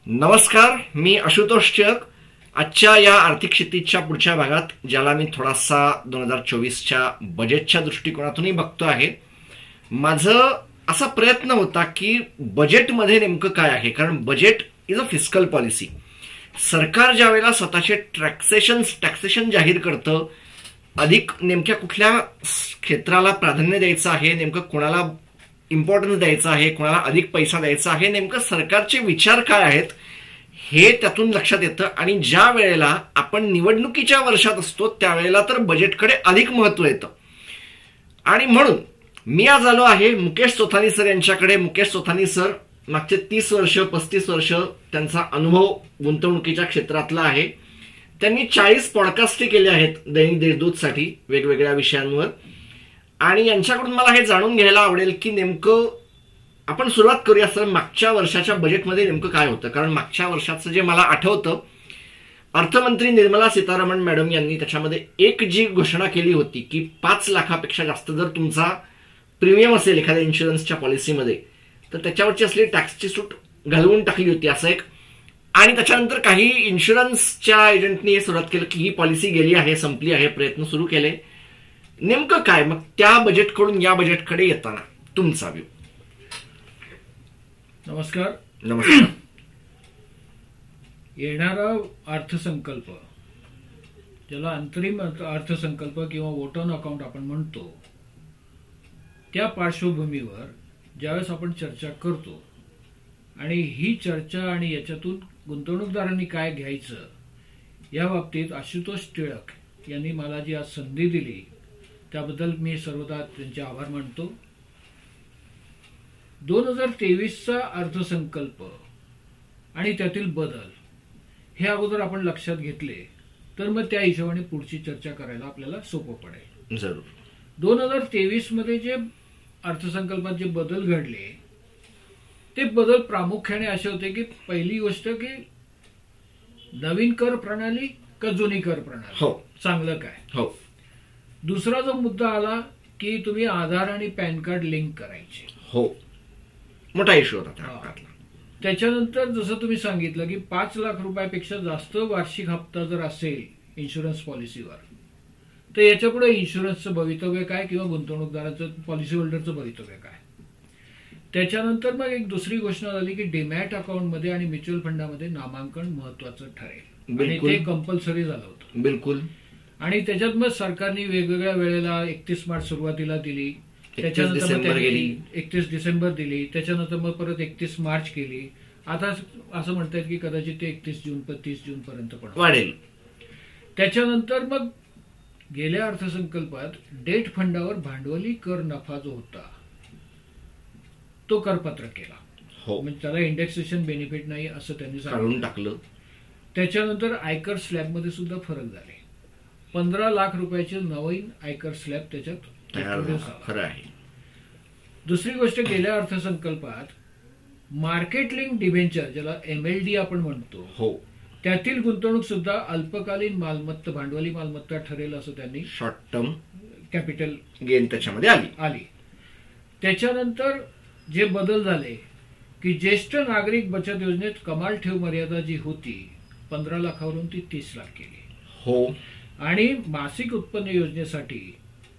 नमस्कार, मी आशुतोष टिळक. आजच्या या आर्थिक क्षितिजच्या पुढच्या भागात, ज्याला मी थोडासा 2024च्या बजेटच्या दृष्टिकोनातूनही बघतो आहे, माझं असा प्रयत्न होता की बजेटमध्ये नेमकं काय आहे. कारण budget is a fiscal policy. सरकार ज्या वेळेला स्वतःचे टॅक्सेशन जाहीर करतं, अधिक नेमक्या कुठल्या क्षेत्राला प्राधान्य द्यायचं आहे, नेमकं कोणाला इम्पॉर्टन्स द्यायचं आहे, कोणाला अधिक पैसा द्यायचा आहे, नेमकं सरकारचे विचार काय आहेत हे त्यातून लक्षात येतं. आणि ज्या वेळेला आपण निवडणुकीच्या वर्षात असतो त्यावेळेला तर बजेटकडे अधिक महत्व येतं. आणि म्हणून मी आज आलो आहे मुकेश चोथानी सर यांच्याकडे. मुकेश चोथानी सर मागचे 30 वर्ष 35 वर्ष त्यांचा अनुभव गुंतवणुकीच्या क्षेत्रातला आहे. त्यांनी 40 पॉडकास्ट केले आहेत दैनिक देशदूतसाठी वेगवेगळ्या विषयांवर. आणि यांच्याकडून मला हे जाणून घ्यायला आवडेल की नेमकं आपण सुरुवात करूया सर, मागच्या वर्षाच्या बजेटमध्ये नेमकं काय होतं. कारण मागच्या वर्षाचं जे मला आठवतं, अर्थमंत्री निर्मला सीतारामन मॅडम यांनी त्याच्यामध्ये एक जी घोषणा केली होती की 5 लाखापेक्षा जास्त जर तुमचा प्रीमियम असेल एखाद्या इन्शुरन्सच्या पॉलिसीमध्ये, तर त्याच्यावरची असलेली टॅक्सची सूट घालवून टाकली होती असं एक. आणि त्याच्यानंतर काही इन्शुरन्सच्या एजंटनी हे सुरुवात केलं की ही पॉलिसी गेली आहे, संपली आहे, प्रयत्न सुरू केले. नेमकं काय मग त्या बजेटकडून या बजेटकडे येताना तुमचा व्ह्यू. नमस्कार. नमस्कार. येणारा अर्थसंकल्प, ज्याला अंतरिम अर्थसंकल्प किंवा वोट ऑन अकाउंट आपण म्हणतो, त्या पार्श्वभूमीवर ज्यावेळेस आपण चर्चा करतो आणि ही चर्चा आणि याच्यातून गुंतवणूकदारांनी काय घ्यायचं या बाबतीत आशुतोष टिळक यांनी मला जी आज संधी दिली त्याबद्दल मी सर्वदा त्यांचे आभार मानतो. 2023चा अर्थसंकल्प आणि त्यातील बदल हे अगोदर आपण लक्षात घेतले तर मग त्या हिशोबाने पुढची चर्चा करायला आपल्याला सोपं पडेल. जरूर. 2023 मध्ये जे अर्थसंकल्पात जे बदल घडले ते बदल प्रामुख्याने असे होते की पहिली गोष्ट की नवीन कर प्रणाली का जुनी कर प्रणाली, हो, चांगलं काय. हो. दुसरा जो मुद्दा आला की तुम्ही आधार आणि पॅन कार्ड लिंक करायचे, हो, मोठा इश्यू होता. त्याच्यानंतर जसं तुम्ही सांगितलं की 5 लाख रुपयापेक्षा जास्त वार्षिक हप्ता जर असेल इन्शुरन्स पॉलिसीवर, तर याच्या पुढे इन्शुरन्सचं भवितव्य काय किंवा गुंतवणूकदाराचं पॉलिसी होल्डरचं भवितव्य काय. त्याच्यानंतर मग एक दुसरी घोषणा झाली की डीमॅट अकाउंटमध्ये आणि म्युच्युअल फंडामध्ये नामांकन महत्वाचं ठरेल आणि ते कंपल्सरी झालं होतं. बिलकुल. आणि त्याच्यात मग सरकारने वेगवेगळ्या वेळेला 31 मार्च सुरुवातीला दिली, त्याच्यानंतर मग 31 डिसेंबर दिली, त्याच्यानंतर मग परत 31 मार्च केली. आता असं म्हणतात की कदाचित ते 30 जून पर्यंत पण वाढेल. त्याच्यानंतर मग गेल्या अर्थसंकल्पात डेट फंडावर भांडवली कर नफा जो होता तो करपत्र केला. हो, म्हणजे त्याला इंडेक्सेशन बेनिफिट नाही असं त्यांनी काढून टाकलं. त्याच्यानंतर आयकर स्लॅबमध्ये सुद्धा फरक झाले. 15 लाख रुपयाचे नवीन आयकर स्लॅब त्याच्यात खरं आहे. दुसरी गोष्ट, गेल्या अर्थसंकल्पात मार्केट लिंक डिबेंचर, ज्याला MLD आपण म्हणतो, हो, त्यातील गुंतवणूक सुद्धा अल्पकालीन मालमत्ता, भांडवली मालमत्ता ठरेल असं त्यांनी, शॉर्ट टर्म कॅपिटल गेन त्याच्यामध्ये आली. त्याच्यानंतर जे बदल झाले की ज्येष्ठ नागरिक बचत योजनेत कमाल ठेव मर्यादा जी होती 15 लाखावरून ती 30 लाख केली. हो. आणि मासिक उत्पन्न योजनेसाठी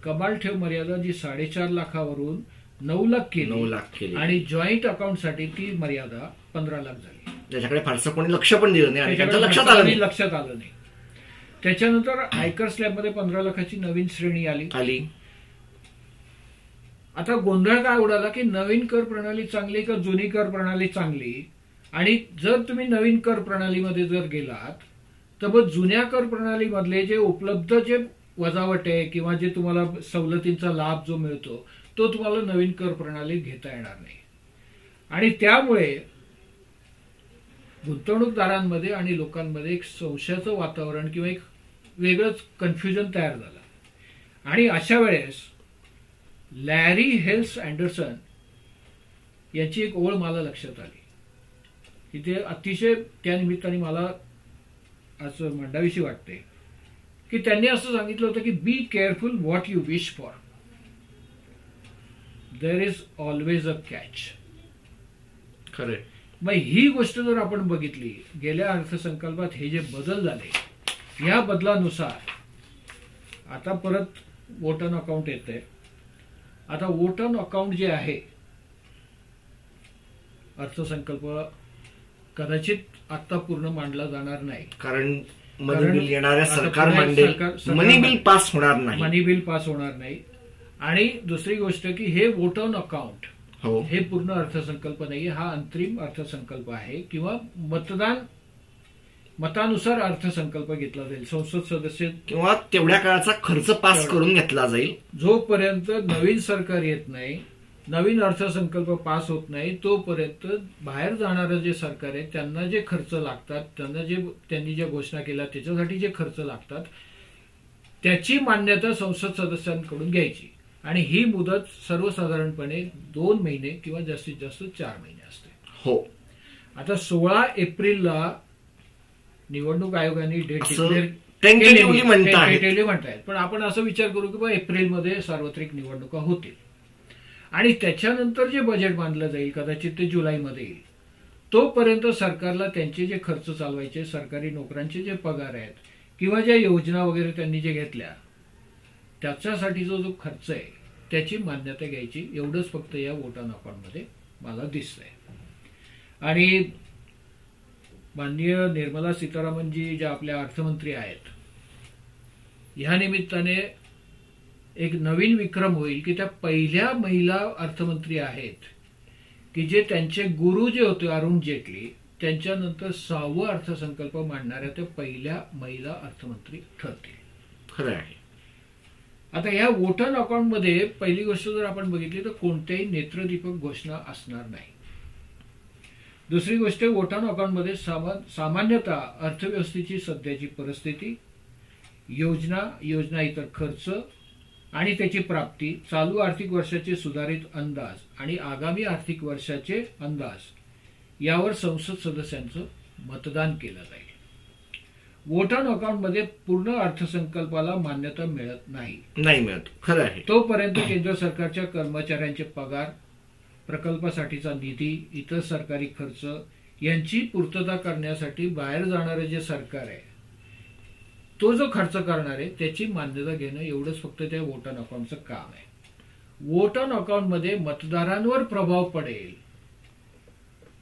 कमाल ठेव मर्यादा जी 4.5 लाखावरून 9 लाख केली आणि जॉईंट अकाउंटसाठी ती मर्यादा 15 लाख झाली. त्याच्याकडे फारसं कोणी लक्ष पण दिलं नाही, लक्षात आलं नाही. त्याच्यानंतर आयकर स्लॅबमध्ये 15 लाखाची नवीन श्रेणी आली. आता गोंधळ काय उडाला की नवीन कर प्रणाली चांगली का जुनी कर प्रणाली चांगली. आणि जर तुम्ही नवीन कर प्रणालीमध्ये जर गेलात तर मग जुन्या कर प्रणालीमधले जे उपलब्ध जे वजावट आहे किंवा जे तुम्हाला सवलतींचा लाभ जो मिळतो तो तुम्हाला नवीन कर प्रणालीत घेता येणार नाही. आणि त्यामुळे गुंतवणूकदारांमध्ये आणि लोकांमध्ये एक संशयाचं वातावरण किंवा एक वेगळंच कन्फ्युजन तयार झालं. आणि अशा वेळेस लॅरी हेल्स अँडरसन याची एक ओळ मला लक्षात आली की ते अतिशय त्या निमित्ताने मला असं मंडावीशी वाटते की त्यांनी असं सांगितलं होतं की be careful what you wish for, there is always a catch. खरं. मग ही गोष्ट जर आपण बघितली, गेल्या अर्थसंकल्पात हे जे बदल झाले, या बदलानुसार आता परत वोट ऑन अकाउंट येतंय. आता वोट ऑन अकाउंट जे आहे, अर्थसंकल्प कदाचित आता पूर्ण मांडला जाणार नाही, कारण मनी बिल येणाऱ्या सरकार मांडेल, मनी बिल पास होणार नाही, मनी बिल पास होणार नाही. आणि दुसरी गोष्ट की हे वोट ऑन अकाउंट हे पूर्ण अर्थसंकल्प नाहीये, हा अंतरिम अर्थसंकल्प आहे किंवा मतानुसार अर्थसंकल्प घेतला जाईल. संसद सदस्य किंवा तेवढ्या काळाचा खर्च पास करून घेतला जाईल. जोपर्यंत नवीन सरकार येत नाही, नवीन अर्थसंकल्प पास होत नाही, तोपर्यंत बाहेर जाणारं जे सरकार आहे त्यांना जे खर्च लागतात, त्यांनी ज्या घोषणा केल्या त्याच्यासाठी जे खर्च लागतात त्याची मान्यता संसद सदस्यांकडून घ्यायची. आणि ही मुदत सर्वसाधारणपणे 2 महिने किंवा जास्तीत जास्त 4 महिने असते. हो. आता 16 एप्रिलला निवडणूक आयोगाने डेट टेंटेटिव्हली म्हणतायत, पण आपण असं विचार करू की बा एप्रिलमध्ये सार्वत्रिक निवडणुका होतील आणि त्याच्यानंतर जे बजेट मांडलं जाईल कदाचित ते जुलैमध्ये येईल. तोपर्यंत सरकारला त्यांचे जे खर्च चालवायचे, सरकारी नोकऱ्यांचे जे पगार आहेत किंवा ज्या योजना वगैरे त्यांनी जे घेतल्या त्याच्यासाठी जो खर्च आहे त्याची मान्यता घ्यायची, एवढंच फक्त या वोट ऑन अकाउंटमध्ये मला दिसतंय. आणि माननीय निर्मला सीतारामनजी ज्या आपल्या अर्थमंत्री आहेत, ह्या निमित्ताने एक नवीन विक्रम होईल की त्या पहिल्या महिला अर्थमंत्री आहेत की जे त्यांचे गुरु जे होते अरुण जेटली त्यांच्यानंतर 6वं अर्थसंकल्प मांडणाऱ्या त्या पहिल्या महिला अर्थमंत्री ठरतील. खरं आहे. आता या वोट ऑन अकाउंटमध्ये पहिली गोष्ट जर आपण बघितली तर कोणत्याही नेत्रदीपक घोषणा असणार नाही. दुसरी गोष्ट, वोट ऑन अकाउंटमध्ये सामान्यतः अर्थव्यवस्थेची सध्याची परिस्थिती, योजना इतर खर्च आणि त्याची प्राप्ती, चालू आर्थिक वर्षाचे सुधारित अंदाज आणि आगामी आर्थिक वर्षाचे अंदाज यावर संसद सदस्यांचं मतदान केलं जाईल. वोट ऑन अकाउंटमध्ये पूर्ण अर्थसंकल्पाला मान्यता मिळत नाही मिळत. खरं आहे. तोपर्यंत केंद्र सरकारच्या कर्मचाऱ्यांचे पगार, प्रकल्पासाठीचा निधी, इतर सरकारी खर्च यांची पूर्तता करण्यासाठी बाहेर जाणारे जे सरकार आहे तो जो खर्च करणार आहे त्याची मान्यता घेणं एवढंच फक्त त्या वोट ऑन अकाउंटचं काम आहे. वोट ऑन अकाउंटमध्ये मतदारांवर प्रभाव पडेल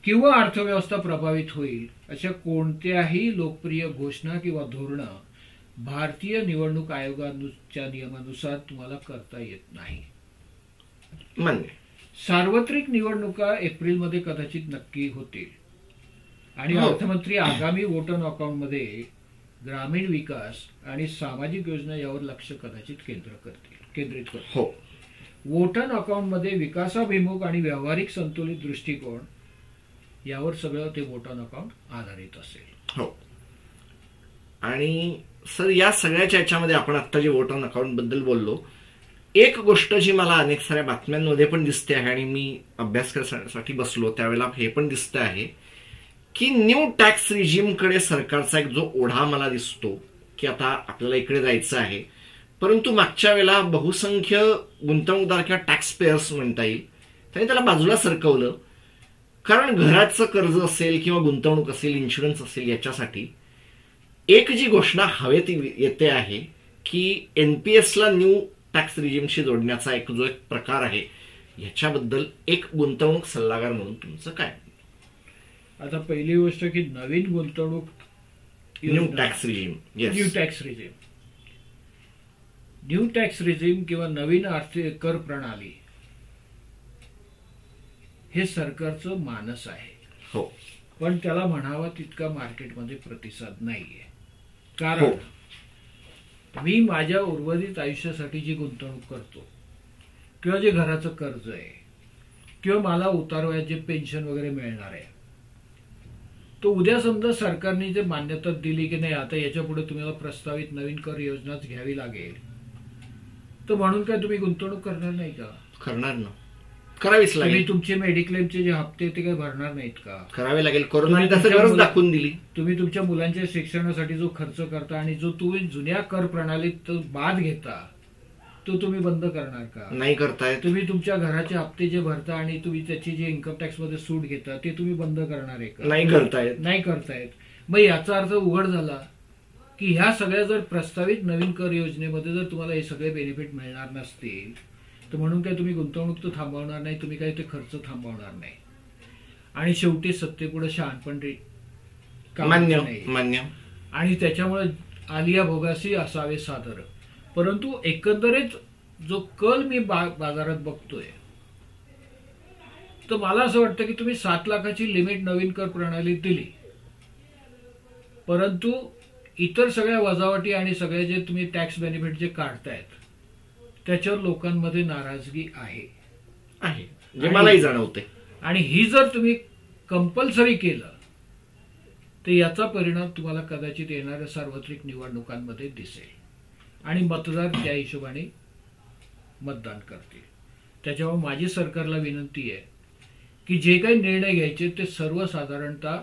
किंवा अर्थव्यवस्था प्रभावित होईल अशा कोणत्याही लोकप्रिय घोषणा किंवा धोरणं भारतीय निवडणूक आयोगाच्या नियमानुसार तुम्हाला करता येत नाही. सार्वत्रिक निवडणुका एप्रिलमध्ये कदाचित नक्की होतील आणि अर्थमंत्री आगामी वोट ऑन अकाउंटमध्ये ग्रामीण विकास आणि सामाजिक योजना यावर लक्ष कदाचित केंद्रित करतील. वोट ऑन अकाउंटमध्ये विकासाभिमुख आणि व्यावहारिक संतुलित दृष्टिकोन यावर सगळं ते वोट ऑन अकाउंट आधारित असेल. हो. आणि सर या सगळ्याच्या याच्यामध्ये आपण आता जे वोट ऑन अकाउंट बद्दल बोललो, एक गोष्ट जी मला अनेक साऱ्या बातम्यांमध्ये पण दिसते आहे आणि मी अभ्यास करण्यासाठी बसलो त्यावेळेला हे पण दिसत आहे की न्यू टॅक्स रिजिम कडे सरकारचा एक जो ओढा मला दिसतो की आता आपल्याला इकडे जायचं आहे, परंतु मागच्या वेळेला बहुसंख्य गुंतवणूकदार किंवा टॅक्स पेयर्स म्हणता येईल त्यांनी त्याला बाजूला सरकवलं. कारण घराचं कर्ज असेल किंवा गुंतवणूक असेल, इन्शुरन्स असेल, याच्यासाठी एक जी घोषणा हवेत येते आहे की एनपीएसला न्यू टॅक्स रिजिमशी जोडण्याचा एक जो एक प्रकार आहे, याच्याबद्दल एक गुंतवणूक सल्लागार म्हणून तुमचं काय? आता पहिली गोष्ट की नवीन गुंतवणूक new tax regime, new tax regime किंवा नवीन आर्थिक कर प्रणाली हे सरकारचं मानस आहे. हो. पण त्याला म्हणावा तितका मार्केटमध्ये प्रतिसाद नाहीये. कारण मी माझ्या उर्वरित आयुष्यासाठी जी गुंतवणूक करतो किंवा जे घराचं कर्ज आहे किंवा मला उतारवयात जे पेन्शन वगैरे मिळणार आहे, तो उद्या समजा सरकारने जे मान्यता दिली की नाही आता याच्या पुढे तुम्हाला प्रस्तावित नवीन कर योजनाच घ्यावी लागेल, तर म्हणून काय तुम्ही गुंतवणूक करणार नाही का? करणार ना, करावीच लागेल. तुम्ही तुमचे मेडिक्लेमचे जे हप्ते ते काही भरणार नाहीत का? करावे लागेल. कोरोनाने त्याची गरज दाखवून दिली. तुम्ही तुमच्या मुलांच्या शिक्षणासाठी जो खर्च करता आणि जो तुम्ही जुन्या कर प्रणालीत बाद घेता तो तुम्ही बंद करणार का? नाही करतायत. तुम्ही तुमच्या घराचे हप्ते जे भरता आणि तुम्ही त्याची जे इन्कम टॅक्स मध्ये सूट घेता ते तुम्ही बंद करणार आहे का? नाही करतायत. नाही करतायत. मग याचा अर्थ उघड झाला की ह्या सगळ्या जर प्रस्तावित नवीन कर योजनेमध्ये जर तुम्हाला हे सगळे बेनिफिट मिळणार नसतील तर म्हणून काय तुम्ही गुंतवणूक तर थांबवणार नाही, तुम्ही काही ते खर्च थांबवणार नाही. आणि शेवटी सत्तेपुढे शहाणपण मान्य. आणि त्याच्यामुळे आलिया भोगासी असावे सादर. परंतु एकंदरीत जो कल मी बाजारात बघतोय तर मला असं वाटतं की तुम्ही 7 लाखाची लिमिट नवीन कर प्रणालीत दिली, परंतु इतर सगळ्या वजावटी आणि सगळे जे तुम्ही टॅक्स बेनिफिट जे काढतायत त्याच्यावर लोकांमध्ये नाराजगी आहे, जे मलाही जाणवते. आणि ही जर तुम्ही कंपल्सरी केलं तर याचा परिणाम तुम्हाला कदाचित येणाऱ्या सार्वत्रिक निवडणुकांमध्ये दिसेल आणि मतदार त्या हिशोबाने मतदान करतील. त्याच्यामुळे माझी सरकारला विनंती आहे की जे काही निर्णय घ्यायचे ते सर्वसाधारणतः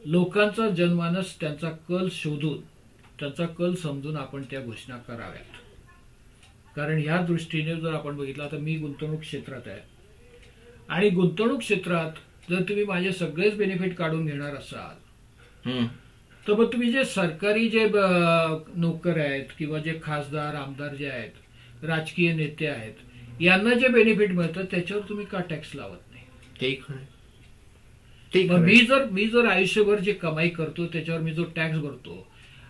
लोकांचा जनमानस त्यांचा कल शोधून त्यांचा कल समजून आपण त्या घोषणा कराव्यात. कारण ह्या दृष्टीने जर आपण बघितलं, आता मी गुंतवणूक क्षेत्रात आहे आणि गुंतवणूक क्षेत्रात जर तुम्ही माझे सगळेच बेनिफिट काढून घेणार असाल तर मग तुम्ही जे सरकारी जे नोकर आहेत किंवा जे खासदार आमदार जे आहेत, राजकीय नेते आहेत, यांना जे बेनिफिट मिळतं त्याच्यावर तुम्ही का टॅक्स लावत नाही? मी जर आयुष्यभर जे कमाई करतो त्याच्यावर मी जो टॅक्स भरतो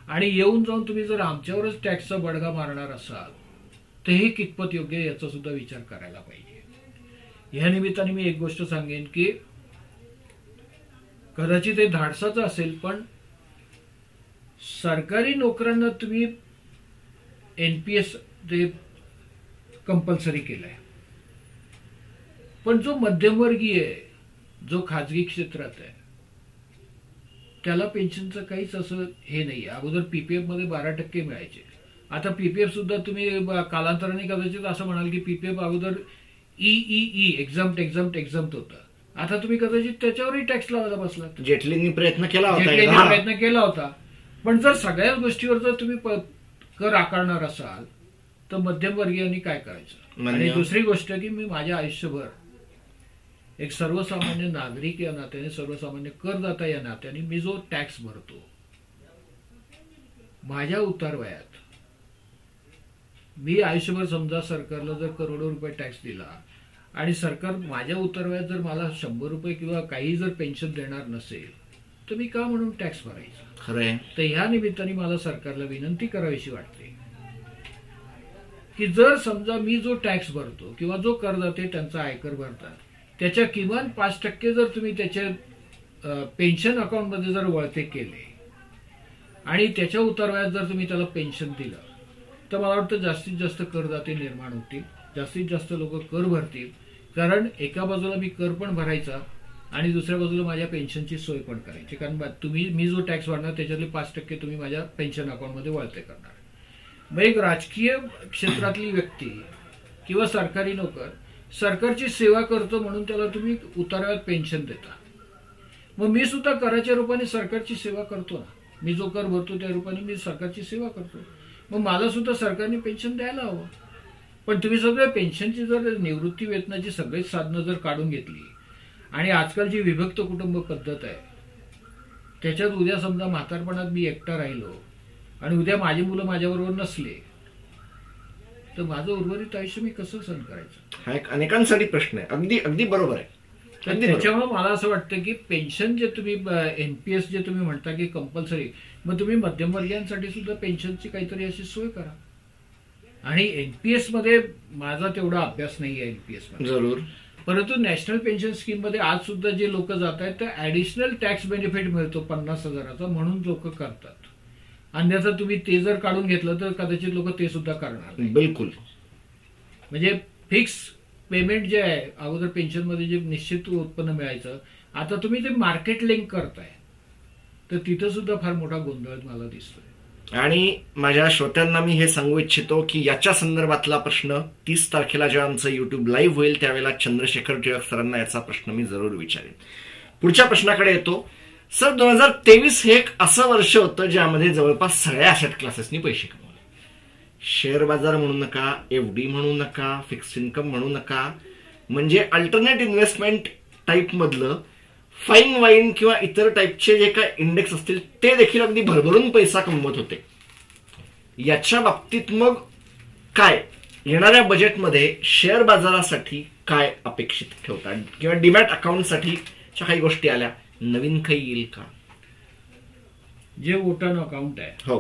आणि येऊन जाऊन तुम्ही जर आमच्यावरच टॅक्सचा बडगा मारणार असाल तर हे कितपत योग्य आहे याचा सुद्धा विचार करायला पाहिजे. ह्या निमित्ताने मी एक गोष्ट सांगेन की कदाचित हे धाडसाचं असेल पण सरकारी नोकरांना तुम्ही एनपीएस ते कंपल्सरी केलंय, पण जो मध्यमवर्गीय आहे, जो खाजगी क्षेत्रात आहे, त्याला पेन्शनचं काहीच असं हे नाही. अगोदर पीपीएफ मध्ये 12% मिळायचे, आता पीपीएफ सुद्धा तुम्ही कालांतराने कदाचित असं म्हणाल की पीपीएफ अगोदर ई एक्झाम्प्ट होतं, आता तुम्ही कदाचित त्याच्यावरही टॅक्स लावायला बसलात. जेटलींनी प्रयत्न केला होता. पण जर सगळ्याच गोष्टीवर जर तुम्ही कर आकारणार असाल तर मध्यमवर्गीयांनी काय करायचं? आणि दुसरी गोष्ट की मी माझ्या आयुष्यभर एक सर्वसामान्य नागरिक या नात्याने, सर्वसामान्य करदाता या नात्याने मी जो टॅक्स भरतो, माझ्या उतारवयात मी आयुष्यभर समजा सरकारला जर करोडो रुपये टॅक्स दिला आणि सरकार माझ्या उतारवयात जर मला 100 रुपये किंवा काही जर पेन्शन देणार नसेल तर मी का म्हणून टॅक्स भरायचा? खरंय. तर ह्या निमित्ताने मला सरकारला विनंती करावीशी वाटते की जर समजा मी जो टॅक्स भरतो किंवा जो करदाते त्यांचा आयकर भरतात त्याच्या किमान 5% जर तुम्ही त्याच्या पेन्शन अकाउंटमध्ये जर वळते केले आणि त्याच्या उतारवयात जर तुम्ही त्याला पेन्शन दिलं तर मला वाटतं जास्तीत जास्त करदाते निर्माण होतील, जास्तीत जास्त लोक कर भरतील. कारण एका बाजूला मी कर पण भरायचा आणि दुसऱ्या बाजूला माझ्या पेन्शनची सोय पण करायची. कारण मी जो टॅक्स भरणार त्याच्यातले 5% तुम्ही माझ्या पेन्शन अकाउंटमध्ये वळते करणार. मग एक राजकीय क्षेत्रातली व्यक्ती किंवा सरकारी नोकर सरकारची सेवा करतो म्हणून त्याला तुम्ही उतारवयात पेन्शन देता. मग मी सुद्धा कराच्या रूपाने सरकारची सेवा करतो ना, मी जो कर भरतो त्या रूपाने मी सरकारची सेवा करतो, मग मला सुद्धा सरकारने पेन्शन द्यायला हवं. पण तुम्ही सगळ्या पेन्शनची जर निवृत्ती वेतनाची सगळीच साधनं जर काढून घेतली आणि आजकाल जी विभक्त कुटुंब पद्धत आहे त्याच्यात उद्या समजा म्हातारपणात मी एकटा राहिलो आणि उद्या माझी मुलं माझ्याबरोबर नसले तर माझं उर्वरित आयुष्य मी कसं सहन करायचं? हा एक अनेकांसाठी प्रश्न आहे. अगदी अगदी बरोबर आहे. त्याच्यामुळे मला असं वाटतं की पेन्शन जे तुम्ही एनपीएस जे तुम्ही म्हणता की कंपल्सरी, मग तुम्ही मध्यमवर्गीयांसाठी सुद्धा पेन्शनची काहीतरी अशी सोय करा. आणि एनपीएस मध्ये माझा तेवढा अभ्यास नाही आहे एनपीएस मध्ये जरूर, परंतु नॅशनल पेन्शन स्कीम मध्ये आज सुद्धा जे लोक जात आहेत ते ऍडिशनल टॅक्स बेनिफिट मिळतो 50,000चा म्हणून लोक करतात. अन्यथा तुम्ही ते जर काढून घेतलं तर कदाचित लोक ते सुद्धा करणार नाही. बिलकुल. म्हणजे फिक्स पेमेंट जे आहे अगोदर पेन्शन मध्ये जे निश्चित उत्पन्न मिळायचं आता तुम्ही ते मार्केट लिंक करताय तर तिथं सुद्धा फार मोठा गोंधळ मला दिसतोय. आणि माझ्या श्रोत्यांना मी हे सांगू इच्छितो की याच्या संदर्भातला प्रश्न 30 तारखेला जेव्हा आमचं युट्यूब लाईव्ह होईल त्यावेळेला चंद्रशेखर टिळक सरांना याचा प्रश्न मी जरूर विचारेन. पुढच्या प्रश्नाकडे येतो. सर, 2023 हे एक असं वर्ष होतं ज्यामध्ये जवळपास सगळ्या असेट क्लासेसनी पैसे कमवले. शेअर बाजार म्हणू नका, FD म्हणू नका, फिक्स्ड इन्कम म्हणू नका, म्हणजे अल्टरनेट इन्व्हेस्टमेंट टाईप मधलं फाईन वाईन किंवा इतर टाईपचे जे काय इंडेक्स असतील ते देखील अगदी भरभरून पैसा कमवत होते. याच्या बाबतीत मग काय येणाऱ्या बजेटमध्ये शेअर बाजारासाठी काय अपेक्षित ठेवतात किंवा डीमॅट अकाउंटसाठी काही गोष्टी आल्या, नवीन काही येईल का? जे वोटर अकाउंट आहे हो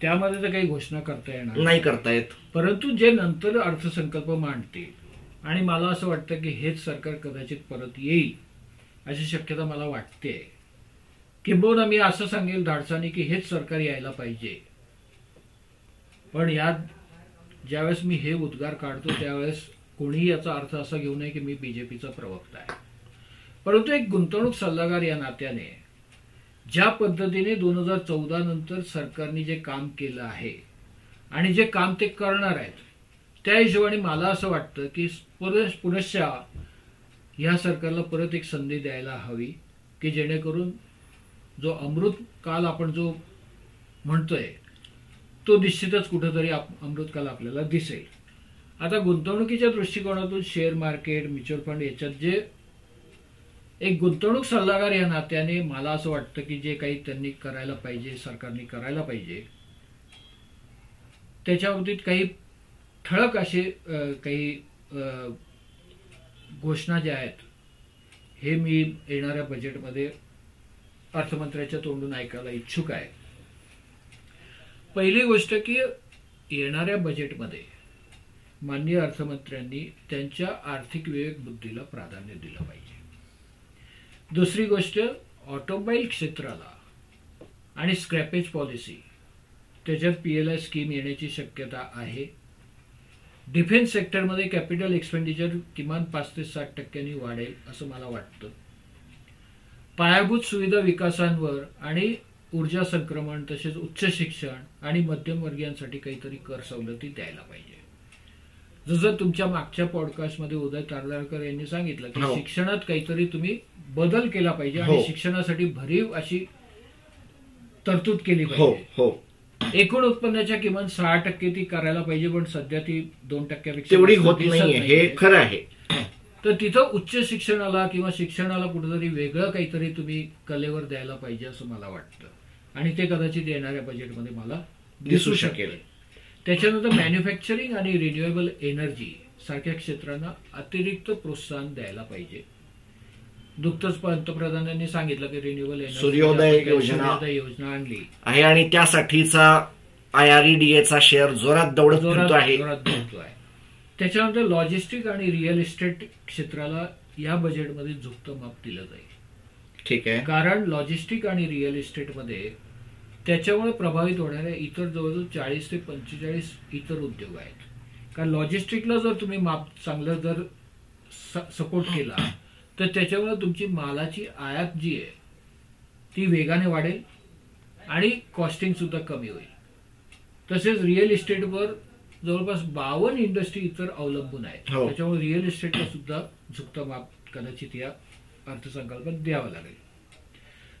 त्यामध्ये तर काही घोषणा करता येणार नाही करता येत, परंतु जे नंतर अर्थसंकल्प मांडतील आणि मला असं वाटतं की हेच सरकार कदाचित परत येईल अशी शक्यता मला वाटते. किंबहुना मी असं सांगेल धाडसाने की हेच सरकार यायला पाहिजे. पण यात ज्यावेळेस मी हे उद्गार काढतो त्यावेळेस कोणीही याचा अर्थ असा घेऊ नये की मी बीजेपीचा प्रवक्ता आहे. परंतु एक गुंतवणूक सल्लागार या नात्याने ज्या पद्धतीने 2014 नंतर सरकारने जे काम केलं आहे आणि जे काम ते करणार आहेत त्या हिशोबाने मला असं वाटतं की पुनश्च या सरकारला परत एक संधी द्यायला हवी की जेणेकरून जो अमृत काल आपण जो म्हणतोय तो निश्चितच कुठेतरी अमृतकाल आपल्याला दिसेल. आता गुंतवणुकीच्या दृष्टिकोनातून शेअर मार्केट, म्युच्युअल फंड याच्यात जे एक गुंतवणूक सल्लागार या नात्याने मला असं वाटतं की जे काही त्यांनी करायला पाहिजे, सरकारने करायला पाहिजे त्याच्या बाबतीत काही ठळक असे काही घोषणा ज्या आहेत हे मी येणाऱ्या बजेटमध्ये अर्थमंत्र्याच्या तोंडून ऐकायला इच्छुक आहे. पहिली गोष्ट की येणाऱ्या बजेटमध्ये माननीय अर्थमंत्र्यांनी त्यांच्या आर्थिक विवेक बुद्धीला प्राधान्य दिलं पाहिजे. दुसरी गोष्ट ऑटोमोबाईल क्षेत्राला आणि स्क्रॅपेज पॉलिसी त्याच्यात PLI स्कीम येण्याची शक्यता आहे. डिफेन्स सेक्टरमध्ये कॅपिटल एक्सपेंडिचर किमान 5 ते 7% वाढेल असं मला वाटतं. पायाभूत सुविधा विकासांवर आणि ऊर्जा संक्रमण तसेच उच्च शिक्षण आणि मध्यमवर्गीयांसाठी काहीतरी कर सवलती द्यायला पाहिजे. जसं तुमच्या मागच्या पॉडकास्टमध्ये उदय तारदाळकर यांनी सांगितलं की शिक्षणात काहीतरी तुम्ही बदल केला पाहिजे आणि शिक्षणासाठी भरीव अशी तरतूद केली पाहिजे. एकूण उत्पन्नाच्या किमान 6% ती करायला पाहिजे, पण सध्या ती 2%पेक्षा तेवढी होत नाहीये, हे खरं आहे. तर तिथं उच्च शिक्षणाला किंवा शिक्षणाला कुठेतरी वेगळं काहीतरी तुम्ही कलेवर द्यायला पाहिजे असं मला वाटतं आणि ते कदाचित येणाऱ्या बजेटमध्ये मला दिसू शकेल. त्याच्यानंतर मॅन्युफॅक्चरिंग आणि रिन्युएबल एनर्जी सारख्या क्षेत्रांना अतिरिक्त प्रोत्साहन द्यायला पाहिजे. नुकतंच पंतप्रधानांनी सांगितलं की रिन्युएबल एनर्जी सूर्योदय योजना आणली आहे आणि त्यासाठीचा IREDA शेअर जोरात दौडत आहे. त्याच्यानंतर लॉजिस्टिक आणि रिअल इस्टेट क्षेत्राला या बजेटमध्ये झुकतं माप दिलं जाईल. ठीक आहे, कारण लॉजिस्टिक आणि रिअल इस्टेटमध्ये त्याच्यामुळे प्रभावित होणाऱ्या इतर जवळजवळ 40 ते 45 इतर उद्योग आहेत. कारण लॉजिस्टिकला जर तुम्ही माप चांगलं जर सपोर्ट केला तर त्याच्यामुळे तुमची मालाची आयात जी आहे ती वेगाने वाढेल आणि कॉस्टिंग सुद्धा कमी होईल. तसेच रिअल इस्टेटवर जवळपास 52 इंडस्ट्री इतर अवलंबून आहेत. त्याच्यामुळे रिअल इस्टेटला सुद्धा झुकतं माप कदाचित या अर्थसंकल्पात द्यावं लागेल.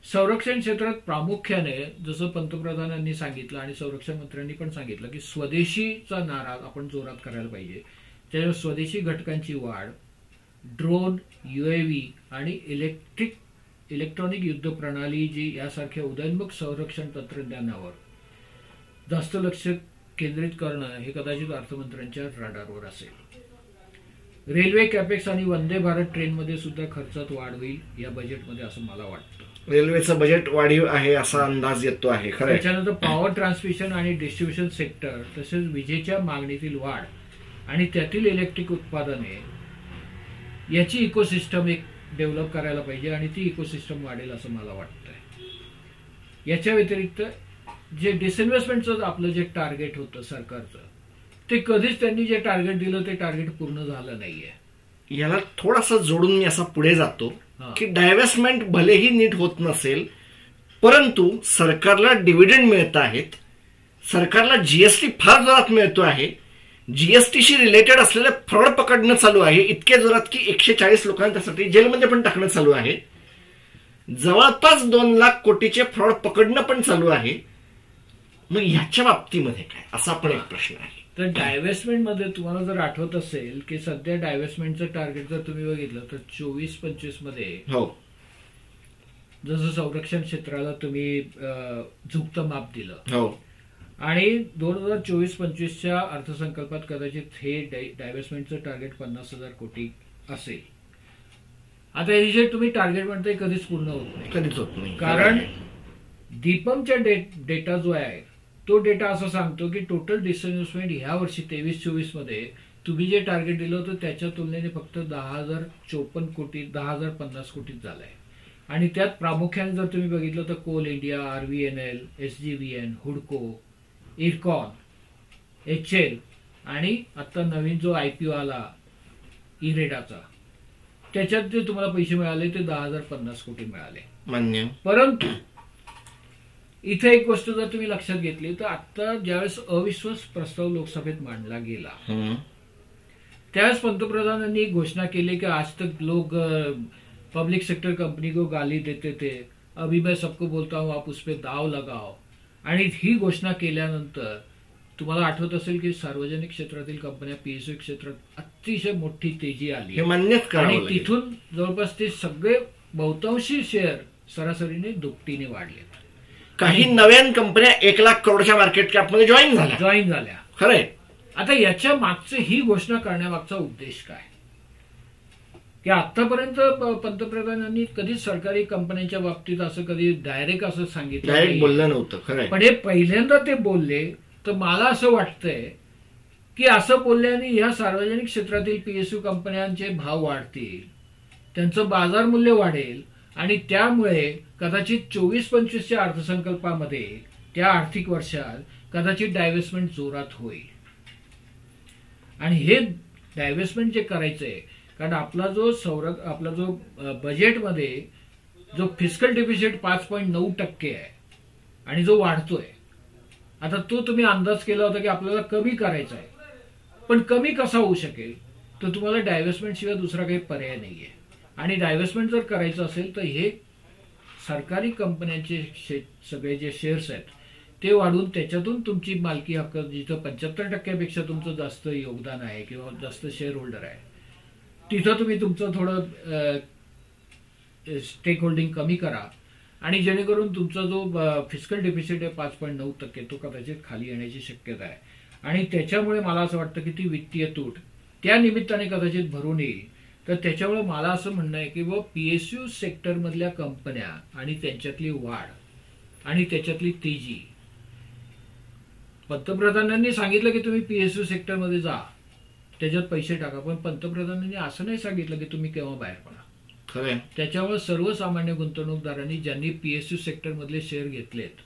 संरक्षण क्षेत्रात प्रामुख्याने जसं पंतप्रधानांनी सांगितलं आणि संरक्षण मंत्र्यांनी पण सांगितलं की स्वदेशीचा नारा आपण जोरात करायला पाहिजे. त्याच्यावर स्वदेशी घटकांची वाढ, ड्रोन, UAV आणि इलेक्ट्रॉनिक युद्ध प्रणाली जी यासारख्या उदयोन्मुख संरक्षण तंत्रज्ञानावर जास्त लक्ष केंद्रित करणं हे कदाचित अर्थमंत्र्यांच्या राडारवर असेल. रेल्वे कॅपेक्स आणि वंदे भारत ट्रेनमध्ये सुद्धा खर्चात वाढ होईल या बजेटमध्ये असं मला वाटतं. रेल्वेचं बजेट वाढीव आहे असा अंदाज येतो आहे. त्याच्यानंतर पॉवर ट्रान्समिशन आणि डिस्ट्रीब्युशन सेक्टर तसेच विजेच्या मागणीतील वाढ आणि त्यातील इलेक्ट्रिक उत्पादने याची इकोसिस्टम एक डेव्हलप करायला पाहिजे आणि ती इकोसिस्टम वाढेल असं मला वाटतंय. याच्या व्यतिरिक्त जे डिसइन्व्हेस्टमेंटचं आपलं जे टार्गेट होतं सरकारचं ते कधीच त्यांनी जे टार्गेट दिलं ते टार्गेट पूर्ण झालं नाहीये. याला थोडासा जोडून मी असा पुढे जातो की डायव्हर्समेंट भलेही नीट होत नसेल परंतु सरकारला डिव्हिडंड मिळत आहेत, सरकारला GST फार जोरात मिळतो आहे, GSTशी रिलेटेड असलेले फ्रॉड पकडणं चालू आहे इतके जोरात की 140 लोकांना त्यासाठी जेलमध्ये पण टाकणं चालू आहे. जवळपास 2 लाख कोटीचे फ्रॉड पकडणं पण चालू आहे. मग ह्याच्या बाबतीमध्ये काय असा पण एक प्रश्न आहे. तर डायव्हेस्टमेंट मध्ये तुम्हाला जर आठवत असेल की सध्या डायव्हेस्टमेंटचं टार्गेट जर तुम्ही बघितलं तर 24-25 मध्ये हो जसं संरक्षण क्षेत्राला तुम्ही झुकतं माप दिलं हो आणि 2024-25च्या अर्थसंकल्पात कदाचित हे डायव्हेस्टमेंटचं टार्गेट 50,000 कोटी असेल. आता याचे तुम्ही टार्गेट म्हणताय कधीच पूर्ण होत नाही, कधीच होत नाही. कारण दीपमच्या डेटा जो आहे तो डेटा असं सांगतो की टोटल डिसइन्व्हेस्टमेंट ह्या वर्षी 23-24 मध्ये तुम्ही जे टार्गेट दिलं होतं त्याच्या तुलनेने फक्त 10,054 कोटी 10,050 कोटीच झालंय. आणि त्यात प्रामुख्याने जर तुम्ही बघितलं तर कोल इंडिया, RVNL, SGVN, हुडको, इरकॉन, HL आणि आता नवीन जो IPO आला इरेडाचा त्याच्यात जे तुम्हाला पैसे मिळाले ते 10,050 कोटी मिळाले. मान्य. परंतु इथे एक गोष्ट जर तुम्ही लक्षात घेतली तर आता ज्यावेळेस अविश्वास प्रस्ताव लोकसभेत मांडला गेला त्यावेळेस पंतप्रधानांनी घोषणा केली की आज तक लोग पब्लिक सेक्टर कंपनी को गाली देते थे, अभी मैं सबको बोलता हूं आप उस पे दाव लगाओ. आणि ही घोषणा केल्यानंतर तुम्हाला आठवत असेल की सार्वजनिक क्षेत्रातील कंपन्या PSU क्षेत्रात अतिशय मोठी तेजी आली हे मान्यच करावं आणि लागेल. तिथून जवळपास ते सगळे बहुतांशी शेअर सरासरीने दुपटीने वाढले. काही नव्या कंपन्या 1 लाख करोडच्या मार्केट कॅपमध्ये जॉईन झाल्या. खरंय. आता याच्या मागचं ही घोषणा करण्यामागचा उद्देश काय की आतापर्यंत पंतप्रधानांनी कधीच सरकारी कंपन्यांच्या बाबतीत असं कधी डायरेक्ट असं सांगितलं डायरेक्ट बोललं नव्हतं. खरंय. पण हे पहिल्यांदा ते बोलले. तर मला असं वाटतंय की असं बोलल्याने या सार्वजनिक क्षेत्रातील PSU कंपन्यांचे भाव वाढतील, त्यांचं बाजार मूल्य वाढेल आणि त्यामुळे कदाचित 24-25च्या अर्थसंकल्पामध्ये त्या आर्थिक वर्षात कदाचित डायव्हेस्टमेंट जोरात होईल. आणि हे डायव्हेस्टमेंट जे करायचंय कारण आपला जो बजेटमध्ये जो फिस्कल डेफिसिट 5.9% आहे आणि जो वाढतोय आता तो तुम्ही अंदाज केला होता की आपल्याला कमी करायचा आहे. पण कमी कसा होऊ शकेल तर तुम्हाला डायव्हेस्टमेंट शिवाय दुसरा काही पर्याय नाहीये. आणि डायव्हेस्टमेंट जर करायचं असेल तर हे सरकारी कंपन्यांचे सगळे जे शेअर्स आहेत ते वाढून त्याच्यातून तुमची मालकी हक्क जिथं 75%पेक्षा तुमचं जास्त योगदान आहे किंवा जास्त शेअर होल्डर आहे तिथं तुम्ही तुमचं थोडं स्टेक होल्डिंग कमी करा आणि जेणेकरून तुमचा जो फिस्कल डेफिसिट आहे 5.9% तो कदाचित खाली येण्याची शक्यता आहे. आणि त्याच्यामुळे मला असं वाटतं की ती वित्तीय तूट त्या निमित्ताने कदाचित भरून येईल. तर त्याच्यामुळे मला असं म्हणणं आहे की PSU सेक्टरमधल्या कंपन्या आणि त्यांच्यातली वाढ आणि त्याच्यातली तेजी पंतप्रधानांनी सांगितलं की तुम्ही PSU सेक्टरमध्ये जा त्याच्यात पैसे टाका. पण पंतप्रधानांनी असं नाही सांगितलं की तुम्ही केव्हा बाहेर पडा. खरंय. त्याच्यामुळे सर्वसामान्य गुंतवणूकदारांनी ज्यांनी PSU सेक्टरमधले शेअर घेतलेत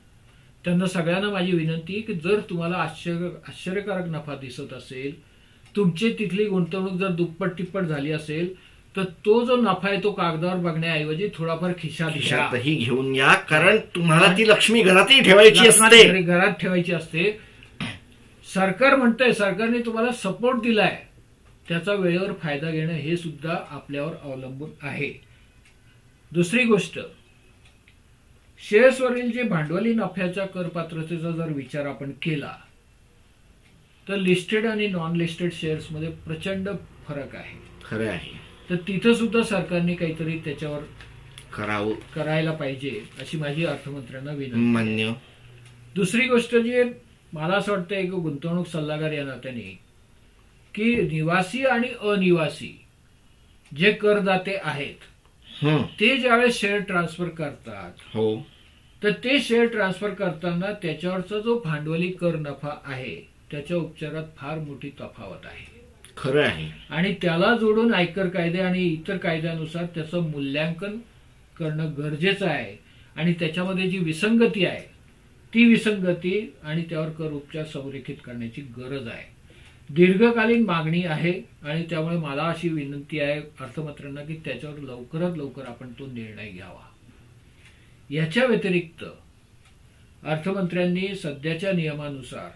त्यांना सगळ्यांना माझी विनंती आहे की जर तुम्हाला आश्चर्यकारक नफा दिसत असेल, तुमची तिथली गुंतवणूक जर दुप्पट तिप्पट झाली असेल तर तो जो नफा आहे तो कागदावर बघण्याऐवजी थोडाफार खिशातही घेऊन या. कारण तुम्हाला ती लक्ष्मी घरातही ठेवायची असते. घरात ठेवायची असते. सरकार म्हणतंय सरकारने तुम्हाला सपोर्ट दिलाय त्याचा वेळेवर फायदा घेणं हे सुद्धा आपल्यावर अवलंबून आहे. दुसरी गोष्ट शेअर्सवरील जे भांडवली नफ्याच्या करपात्रतेचा जर विचार आपण केला तर लिस्टेड आणि नॉन लिस्टेड शेअर्स मध्ये प्रचंड फरक आहे. खरं आहे. तर तिथं सुद्धा सरकारने काहीतरी त्याच्यावर करायला पाहिजे अशी माझी अर्थमंत्र्यांना विनंती. मान्य. दुसरी गोष्ट जी मला असं वाटतं एक गुंतवणूक सल्लागार या नात्याने की निवासी आणि अनिवासी जे करदाते आहेत ते ज्यावेळेस शेअर ट्रान्सफर करतात तर ते शेअर ट्रान्सफर करताना त्याच्यावरचा जो भांडवली कर नफा आहे त्याच्या उपचारात फार मोठी तफावत आहे. खरं आहे. आणि त्याला जोडून आयकर कायदे आणि इतर कायद्यानुसार त्याचं मूल्यांकन करणं गरजेचं आहे. आणि त्याच्यामध्ये जी विसंगती आहे ती विसंगती आणि त्यावर कर उपचार संरेखित करण्याची गरज आहे. दीर्घकालीन मागणी आहे आणि त्यामुळे मला अशी विनंती आहे अर्थमंत्र्यांना की त्याच्यावर लवकरात लवकर आपण तो निर्णय घ्यावा. याच्या व्यतिरिक्त अर्थमंत्र्यांनी सध्याच्या नियमानुसार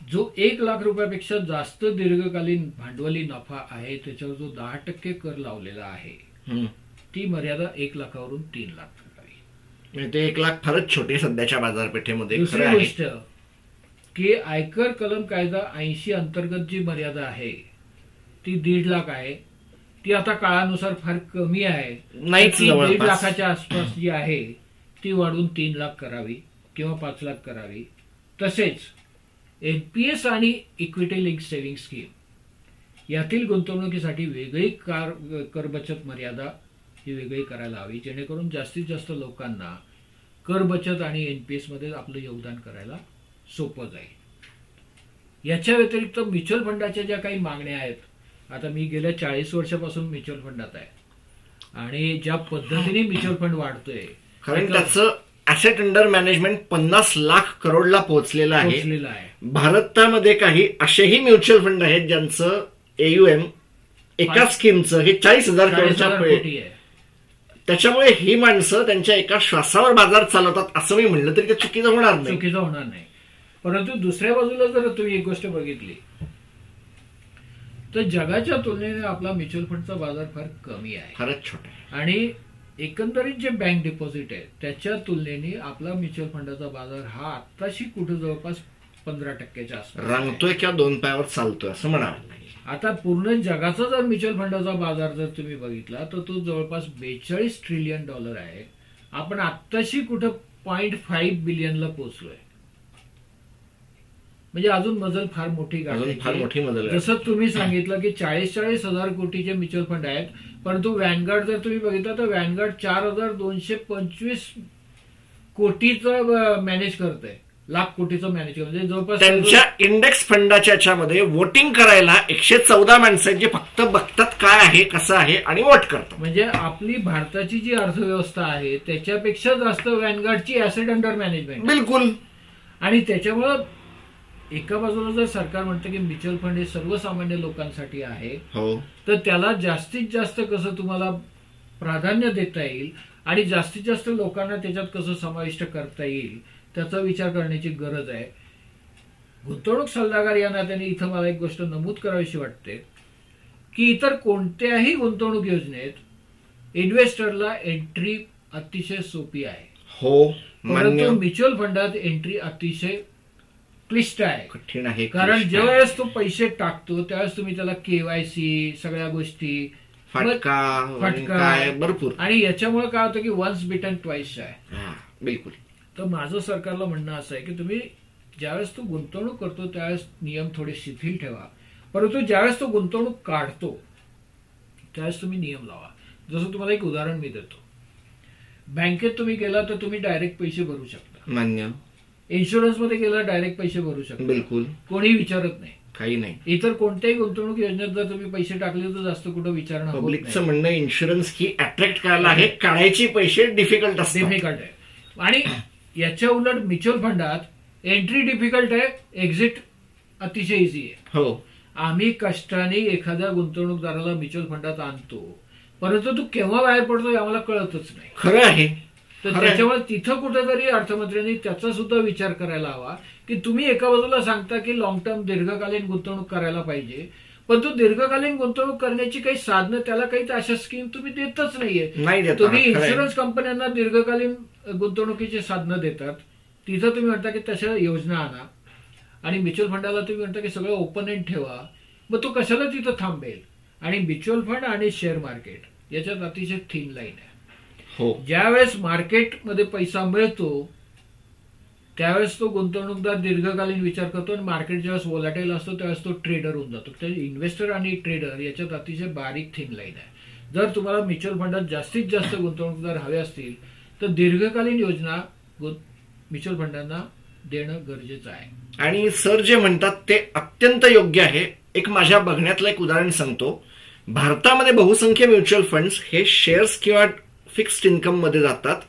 जो 1 लाख रुपयापेक्षा जास्त दीर्घकालीन भांडवली नफा आहे त्याच्यावर जो 10% कर लावलेला आहे ती मर्यादा 1 लाखावरून 3 लाख करावी. ते 1 लाख फारच छोटे सध्याच्या बाजारपेठेमध्ये. दुसरी गोष्ट की आयकर कलम कायदा 80 अंतर्गत जी मर्यादा आहे ती 1.5 लाख आहे. ती आता काळानुसार फार कमी आहे. नाहीच, 1.5 लाखाच्या आसपास जी आहे ती वाढवून 3 लाख करावी किंवा 5 लाख करावी. तसेच एनपीएस आणि इक्विटी लिंक सेव्हिंग स्कीम यातील गुंतवणुकीसाठी वेगळी कर बचत मर्यादा ही वेगळी करायला हवी, जेणेकरून जास्तीत जास्त लोकांना कर बचत आणि एनपीएस मध्ये आपलं योगदान करायला सोपं जाईल. याच्या व्यतिरिक्त म्युच्युअल फंडाच्या ज्या काही मागण्या आहेत, आता मी गेल्या 40 वर्षापासून म्युच्युअल फंडात आहे आणि ज्या पद्धतीने म्युच्युअल फंड वाढतोय, कारण त्याचं ऍसेट अंडर मॅनेजमेंट 50 लाख करोडला पोहोचलेलं आहे. भारतामध्ये काही असेही म्युच्युअल फंड आहेत ज्यांचं एयूएम एका स्कीमचं हे 40,000 करोडच्या कोटी आहे. त्याच्यामुळे ही माणसं त्यांच्या एका श्वासावर बाजार चालवतात असं मी म्हणलं तरी ते चुकीचं होणार नाही. परंतु दुसऱ्या बाजूला जर तुम्ही एक गोष्ट बघितली तर जगाच्या तुलनेने आपला म्युच्युअल फंडचा बाजार फार कमी आहे, फारच छोटा, आणि एकंदरीत जे बँक डिपॉझिट आहे त्याच्या तुलनेने आपला म्युच्युअल फंडाचा बाजार हा आत्ताशी कुठे जवळपास 15% आसपास रांगतोय किंवा 2 पायावर चालतोय असं म्हणावं. आता पूर्ण जगाचा जर म्युच्युअल फंडाचा बाजार जर तुम्ही बघितला तर तो जवळपास $42 ट्रिलियन आहे. आपण आत्ताशी कुठं 0.5 बिलियनला पोहोचलोय. म्हणजे अजून मजल फार मोठी मजल. जसं तुम्ही सांगितलं की 40,000 कोटीचे म्युच्युअल फंड आहेत, परंतु व्हॅनगार्ड जर तुम्ही बघितलं तर व्हॅनगार्ड 4,225 कोटीचं मॅनेज करतंय, लाख कोटीचं मॅनेज करतंय. म्हणजे जवळपास त्यांच्या इंडेक्स फंडाच्या याच्यामध्ये वोटिंग करायला 114 माणसं जे फक्त बघतात काय आहे कसं आहे आणि वोट करतात. म्हणजे आपली भारताची जी अर्थव्यवस्था आहे त्याच्यापेक्षा जास्त व्हॅनगार्डची ऍसेट अंडर मॅनेजमेंट. बिलकुल. आणि त्याच्यामुळं एका बाजूला जर सरकार म्हणतं की म्युच्युअल फंड हे सर्वसामान्य लोकांसाठी आहे, तर त्याला जास्तीत जास्त कसं तुम्हाला प्राधान्य देता येईल आणि जास्तीत जास्त लोकांना त्याच्यात कसं समाविष्ट करता येईल त्याचा विचार करण्याची गरज आहे. गुंतवणूक सल्लागार या नात्याने इथं मला एक गोष्ट नमूद करावीशी वाटते की इतर कोणत्याही गुंतवणूक योजनेत इन्व्हेस्टरला एंट्री अतिशय सोपी आहे, परंतु म्युच्युअल फंडात एंट्री अतिशय क्लिष्ट आहे, कठीण आहे. कारण ज्यावेळेस तो पैसे टाकतो त्यावेळेस तुम्ही त्याला केवायसी सगळ्या गोष्टी फटका भरपूर, आणि याच्यामुळे काय होतं की वन्स बिटन ट्वाइस आहे. बिलकुल. तर माझं सरकारला म्हणणं असं आहे की तुम्ही ज्यावेळेस तो गुंतवणूक करतो त्यावेळेस नियम थोडे शिथिल ठेवा, परंतु ज्यावेळेस तो गुंतवणूक काढतो त्यावेळेस तुम्ही नियम लावा. जसं तुम्हाला एक उदाहरण मी देतो. बँकेत तुम्ही गेला तर तुम्ही डायरेक्ट पैसे भरू शकता, मान्य. इन्शुरन्समध्ये गेला डायरेक्ट पैसे भरू शकता, बिलकुल, कोणी विचारत नाही, काही नाही. इतर कोणत्याही गुंतवणूक योजनेत जर तुम्ही पैसे टाकले तर जास्त कुठं विचारणा. पब्लिकचं म्हणणं इन्शुरन्स ही अट्रॅक्ट करायला आहे, काढायची पैसे डिफिकल्ट आहे. आणि याच्या उलट म्युच्युअल फंडात एंट्री डिफिकल्ट आहे, एक्झिट अतिशय इझी आहे. आम्ही कष्टाने एखाद्या गुंतवणूकदाराला म्युच्युअल फंडात आणतो, परंतु तो केव्हा बाहेर पडतो हे आम्हाला कळतच नाही. खरं आहे. तर त्याच्यामुळे तिथं कुठेतरी अर्थमंत्र्यांनी त्याचा सुद्धा विचार करायला हवा की तुम्ही एका बाजूला सांगता की लॉंग टर्म दीर्घकालीन गुंतवणूक करायला पाहिजे, पण तो दीर्घकालीन गुंतवणूक करण्याची काही साधनं त्याला काही अशा स्कीम तुम्ही देतच नाहीये. तुम्ही इन्शुरन्स कंपन्यांना दीर्घकालीन गुंतवणुकीची साधनं देतात, तिथं तुम्ही म्हणता की तशा योजना आणा, आणि म्युच्युअल फंडाला तुम्ही म्हणता की सगळं ओपन एंड ठेवा. मग तो कशाला तिथं थांबेल. आणि म्युच्युअल फंड आणि शेअर मार्केट याच्यात अतिशय थिन लाईन आहे. ज्यावेळेस मार्केटमध्ये पैसा मिळतो त्यावेळेस तो गुंतवणूकदार दीर्घकालीन विचार करतो, आणि मार्केट ज्यावेळेस व्होलॅटाईल असतो त्यावेळेस तो ट्रेडर होऊन जातो. तर इन्व्हेस्टर आणि ट्रेडर याच्यात अतिशय बारीक थिन लाईन आहे. जर तुम्हाला म्युच्युअल फंडात जास्तीत जास्त गुंतवणूकदार हवे असतील तर दीर्घकालीन योजना म्युच्युअल फंडांना देणं गरजेचं आहे. आणि सर जे म्हणतात ते अत्यंत योग्य आहे. एक माझ्या बघण्यातलं एक उदाहरण सांगतो. भारतामध्ये बहुसंख्य म्युच्युअल फंड्स हे शेअर्स किंवा फिक्स्ड इन्कम मध्ये जातात.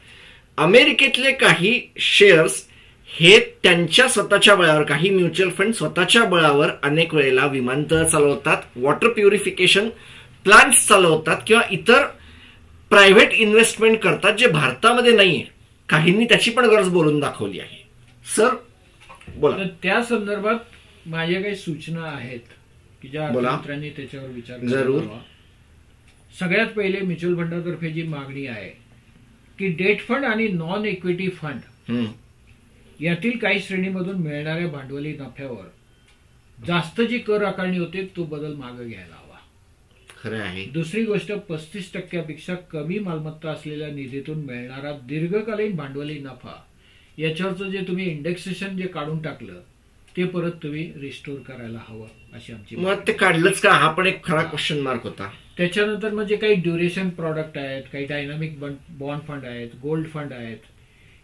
अमेरिकेतले काही शेअर्स हे त्यांच्या स्वतःच्या बळावर, काही म्युच्युअल फंड स्वतःच्या बळावर अनेक वेळेला विमानतळ चालवतात, वॉटर प्युरिफिकेशन प्लांट्स चालवतात किंवा इतर प्रायव्हेट इन्व्हेस्टमेंट करतात जे भारतामध्ये नाहीये. काहींनी त्याची पण गरज बोलून दाखवली आहे. सर बोला. त्या संदर्भात माझ्या काही सूचना आहेत की ज्या अर्थमंत्र्यांनी त्याच्यावर विचार जरूर. सगळ्यात पहिले म्युच्युअल फंडातर्फे जी मागणी आहे की डेट फंड आणि नॉन इक्विटी फंड यातील काही श्रेणीमधून मिळणाऱ्या भांडवली नफ्यावर जास्त जी कर आकारणी होते तो बदल मागे घ्यायला हवा. खरं आहे. दुसरी गोष्ट 35% कमी मालमत्ता असलेल्या निधीतून मिळणारा दीर्घकालीन भांडवली नफा याच्यावरचं जे तुम्ही इंडेक्सेशन जे काढून टाकलं ते परत तुम्ही रिस्टोर करायला हवं अशी आमची. मग ते काढलंच का हा पण एक खरा क्वेश्चन मार्क होता. त्याच्यानंतर म्हणजे काही ड्युरेशन प्रॉडक्ट आहेत, काही डायनामिक बॉन्ड फंड आहेत, गोल्ड फंड आहेत,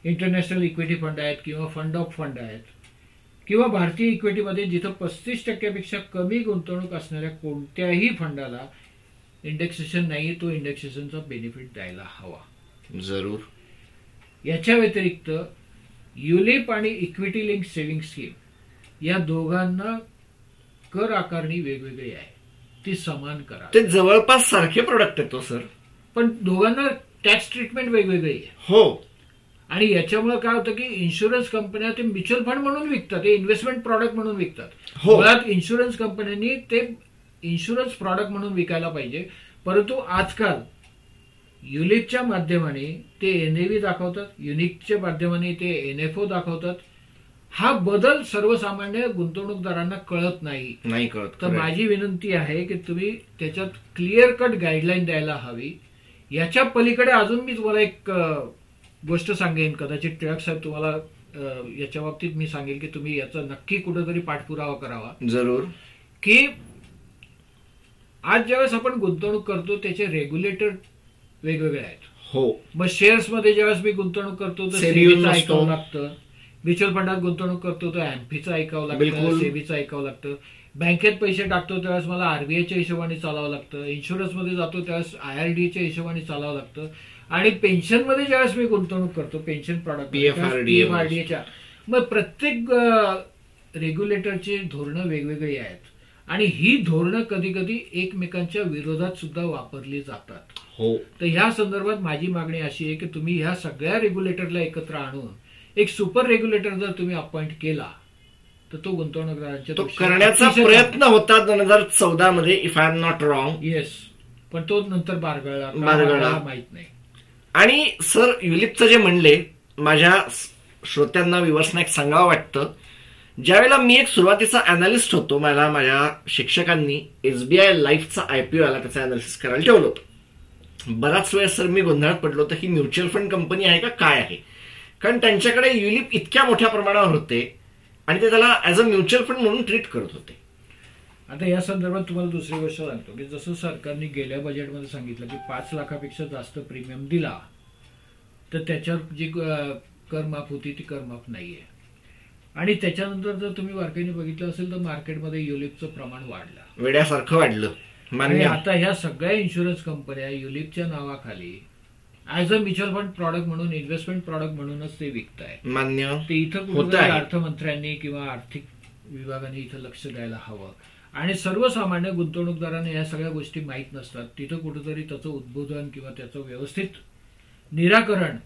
इंटरनॅशनल इक्विटी फंड आहेत किंवा फंड ऑफ फंड आहेत किंवा भारतीय इक्विटीमध्ये जिथं 35% कमी गुंतवणूक असणाऱ्या कोणत्याही फंडाला इंडेक्सेशन नाही तो इंडेक्सेशनचा बेनिफिट द्यायला हवा जरूर. याच्या व्यतिरिक्त युलिप आणि इक्विटी लिंक सेव्हिंग स्कीम या दोघांना कर आकारणी वेगवेगळी आहे, ती समान करा. ते जवळपास सारखे प्रोडक्ट आहेत सर, पण दोघांना टॅक्स ट्रीटमेंट वेगवेगळी आहे. हो. आणि याच्यामुळे काय होतं की इन्शुरन्स कंपन्या ते म्युच्युअल फंड म्हणून विकतात, ते इन्व्हेस्टमेंट प्रॉडक्ट म्हणून विकतात. मुळात इन्शुरन्स कंपन्यांनी ते इन्शुरन्स प्रॉडक्ट म्हणून विकायला पाहिजे, परंतु आजकाल युलिपच्या माध्यमाने ते एनएव्ही दाखवतात, युनिकच्या माध्यमाने ते एनएफओ दाखवतात. हा बदल सर्वसामान्य गुंतवणूकदारांना कळत नाही कळत. तर माझी विनंती आहे की तुम्ही त्याच्यात क्लिअर कट गाईडलाईन द्यायला हवी. याच्या पलीकडे अजून मी तुम्हाला एक गोष्ट सांगेन, कदाचित टिळक साहेब तुम्हाला याच्या बाबतीत मी सांगेन की तुम्ही याचा नक्की कुठेतरी पाठपुरावा करावा जरूर. की आज ज्यावेळेस आपण गुंतवणूक करतो त्याचे रेग्युलेटर वेगवेगळे आहेत. हो. मग शेअर्समध्ये ज्यावेळेस मी गुंतवणूक करतो तर सेबीचं ऐकावं लागतं, म्युच्युअल फंडात गुंतवणूक करतो तर एम्फीचं ऐकावं लागतं, सेबीचं ऐकावं लागतं, बँकेत पैसे टाकतो त्यावेळेस मला आरबीआयच्या हिशोबाने चालावं लागतं, इन्शुरन्समध्ये जातो त्यावेळेस IRDAच्या हिशोबाने चालावं लागतं, आणि पेन्शनमध्ये ज्यावेळेस मी गुंतवणूक करतो पेन्शन प्रॉडक्ट PFRDAच्या, मग प्रत्येक रेग्युलेटरची धोरणं वेगवेगळी आहेत आणि ही धोरणं कधी कधी एकमेकांच्या विरोधात सुद्धा वापरली जातात. हो. तर ह्या संदर्भात माझी मागणी अशी आहे की तुम्ही ह्या सगळ्या रेग्युलेटरला एकत्र आणून एक सुपर रेग्युलेटर जर तुम्ही अपॉइंट केला तर तो गुंतवणूकदारांच्या तो करण्याचा प्रयत्न होता 2014 मध्ये, if I am not wrong. Yes, पण तो नंतर बारगळला माहित नाही. आणि सर युलिपचं जे म्हणले माझ्या श्रोत्यांना व्ह्युअर्सना एक सांगावं वाटतं, ज्यावेळेला मी एक सुरुवातीचा अॅनालिस्ट होतो, मला माझ्या शिक्षकांनी SBI लाईफचा IPO आला त्याचं अॅनालिसिस करायला ठेवलं होतं. बराच वेळ सर मी गोंधळात पडलो होतं की म्युच्युअल फंड कंपनी आहे का काय आहे, कारण त्यांच्याकडे युलिप इतक्या मोठ्या प्रमाणावर होते आणि ते त्याला ऍज अ म्युच्युअल फंड म्हणून ट्रीट करत होते. आता या संदर्भात तुम्हाला दुसरी गोष्ट सांगतो की जसं सरकारने गेल्या बजेटमध्ये सांगितलं की 5 लाखापेक्षा जास्त प्रीमियम दिला तर त्याच्यावर जी करमाफ होती ती करमाफ नाहीये. आणि त्याच्यानंतर जर तुम्ही बारकाईने बघितलं असेल तर मार्केटमध्ये युलिपचं प्रमाण वाढलं, वेड्यासारखं वाढलं. आणि आता ह्या सगळ्या इन्शुरन्स कंपन्या युलिपच्या नावाखाली as a mutual fund product म्हणून, इन्व्हेस्टमेंट प्रॉडक्ट म्हणूनच ते विकतायत. मान्य. ते इथं कुठेतरी अर्थमंत्र्यांनी किंवा आर्थिक विभागाने इथं लक्ष द्यायला हवं. आणि सर्वसामान्य गुंतवणूकदारांना या सगळ्या गोष्टी माहीत नसतात, तिथं कुठेतरी त्याचं उद्बोधन किंवा त्याचं व्यवस्थित निराकरण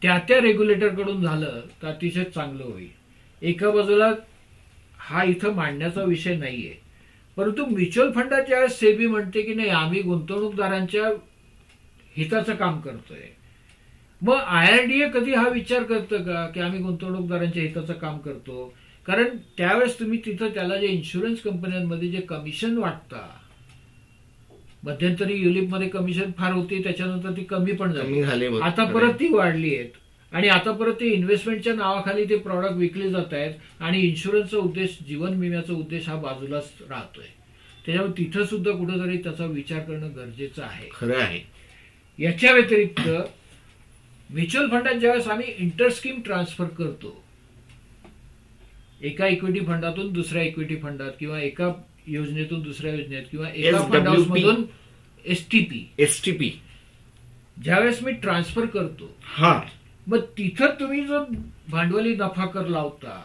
त्या रेग्युलेटरकडून झालं तर अतिशय चांगलं होईल. एका बाजूला हा इथं मांडण्याचा विषय नाहीये, परंतु म्युच्युअल फंडात ज्यावेळेस सेबी म्हणते की नाही आम्ही गुंतवणूकदारांच्या हिताचं काम करतोय, मग IRDA कधी हा विचार करतं का की आम्ही गुंतवणूकदारांच्या हिताचं काम करतो? कारण त्यावेळेस तुम्ही तिथं त्याला जे इन्शुरन्स कंपन्यांमध्ये जे कमिशन वाटता, मध्यंतरी युलिपमध्ये कमिशन फार होती, त्याच्यानंतर ती कमी पण झाली, आता परत ती वाढली आहेत आणि आता परत ते इन्व्हेस्टमेंटच्या नावाखाली ते प्रॉडक्ट विकले जात आहेत आणि इन्शुरन्सचा उद्देश, जीवन विम्याचा उद्देश हा बाजूलाच राहतोय. त्याच्यामुळे तिथं सुद्धा कुठेतरी त्याचा विचार करणं गरजेचं आहे. खरं आहे. याच्या व्यतिरिक्त म्युच्युअल फंडात ज्यावेळेस आम्ही इंटरस्कीम ट्रान्सफर करतो, एका इक्विटी फंडातून दुसऱ्या इक्विटी फंडात किंवा एका योजनेतून दुसऱ्या योजनेत किंवा एका फंड हाऊसमधून STP ज्यावेळेस मी ट्रान्सफर करतो, मग तिथं तुम्ही जो भांडवली नफा कर लावता,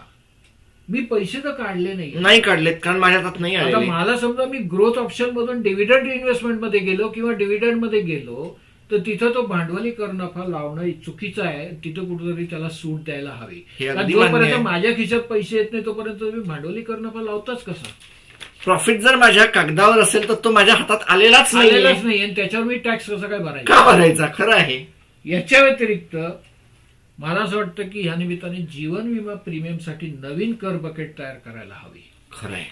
मी पैसे तर काढले नाही काढलेत, कारण माझ्या हातात नाही आले. आता मला समजा मी ग्रोथ ऑप्शन मधून डिव्हिडंड इन्व्हेस्टमेंट मध्ये गेलो किंवा डिव्हिडंड मध्ये गेलो तर तिथं तो भांडवली कर नफा लावणं चुकीचं आहे. तिथं कुठेतरी त्याला सूट द्यायला हवी. जोपर्यंत माझ्या खिशात पैसे येत नाही तोपर्यंत तुम्ही भांडवली कर नफा लावताच कसा? प्रॉफिट जर माझ्या कागदावर असेल तर तो माझ्या हातात आलेलाच नाही आणि त्याच्यावर मी टॅक्स कसा काय भरायचा? खरं आहे. याच्या व्यतिरिक्त मला असं वाटतं की ह्या निमित्ताने जीवन विमा प्रीमियमसाठी नवीन कर बकेट तयार करायला हवी. खरंय,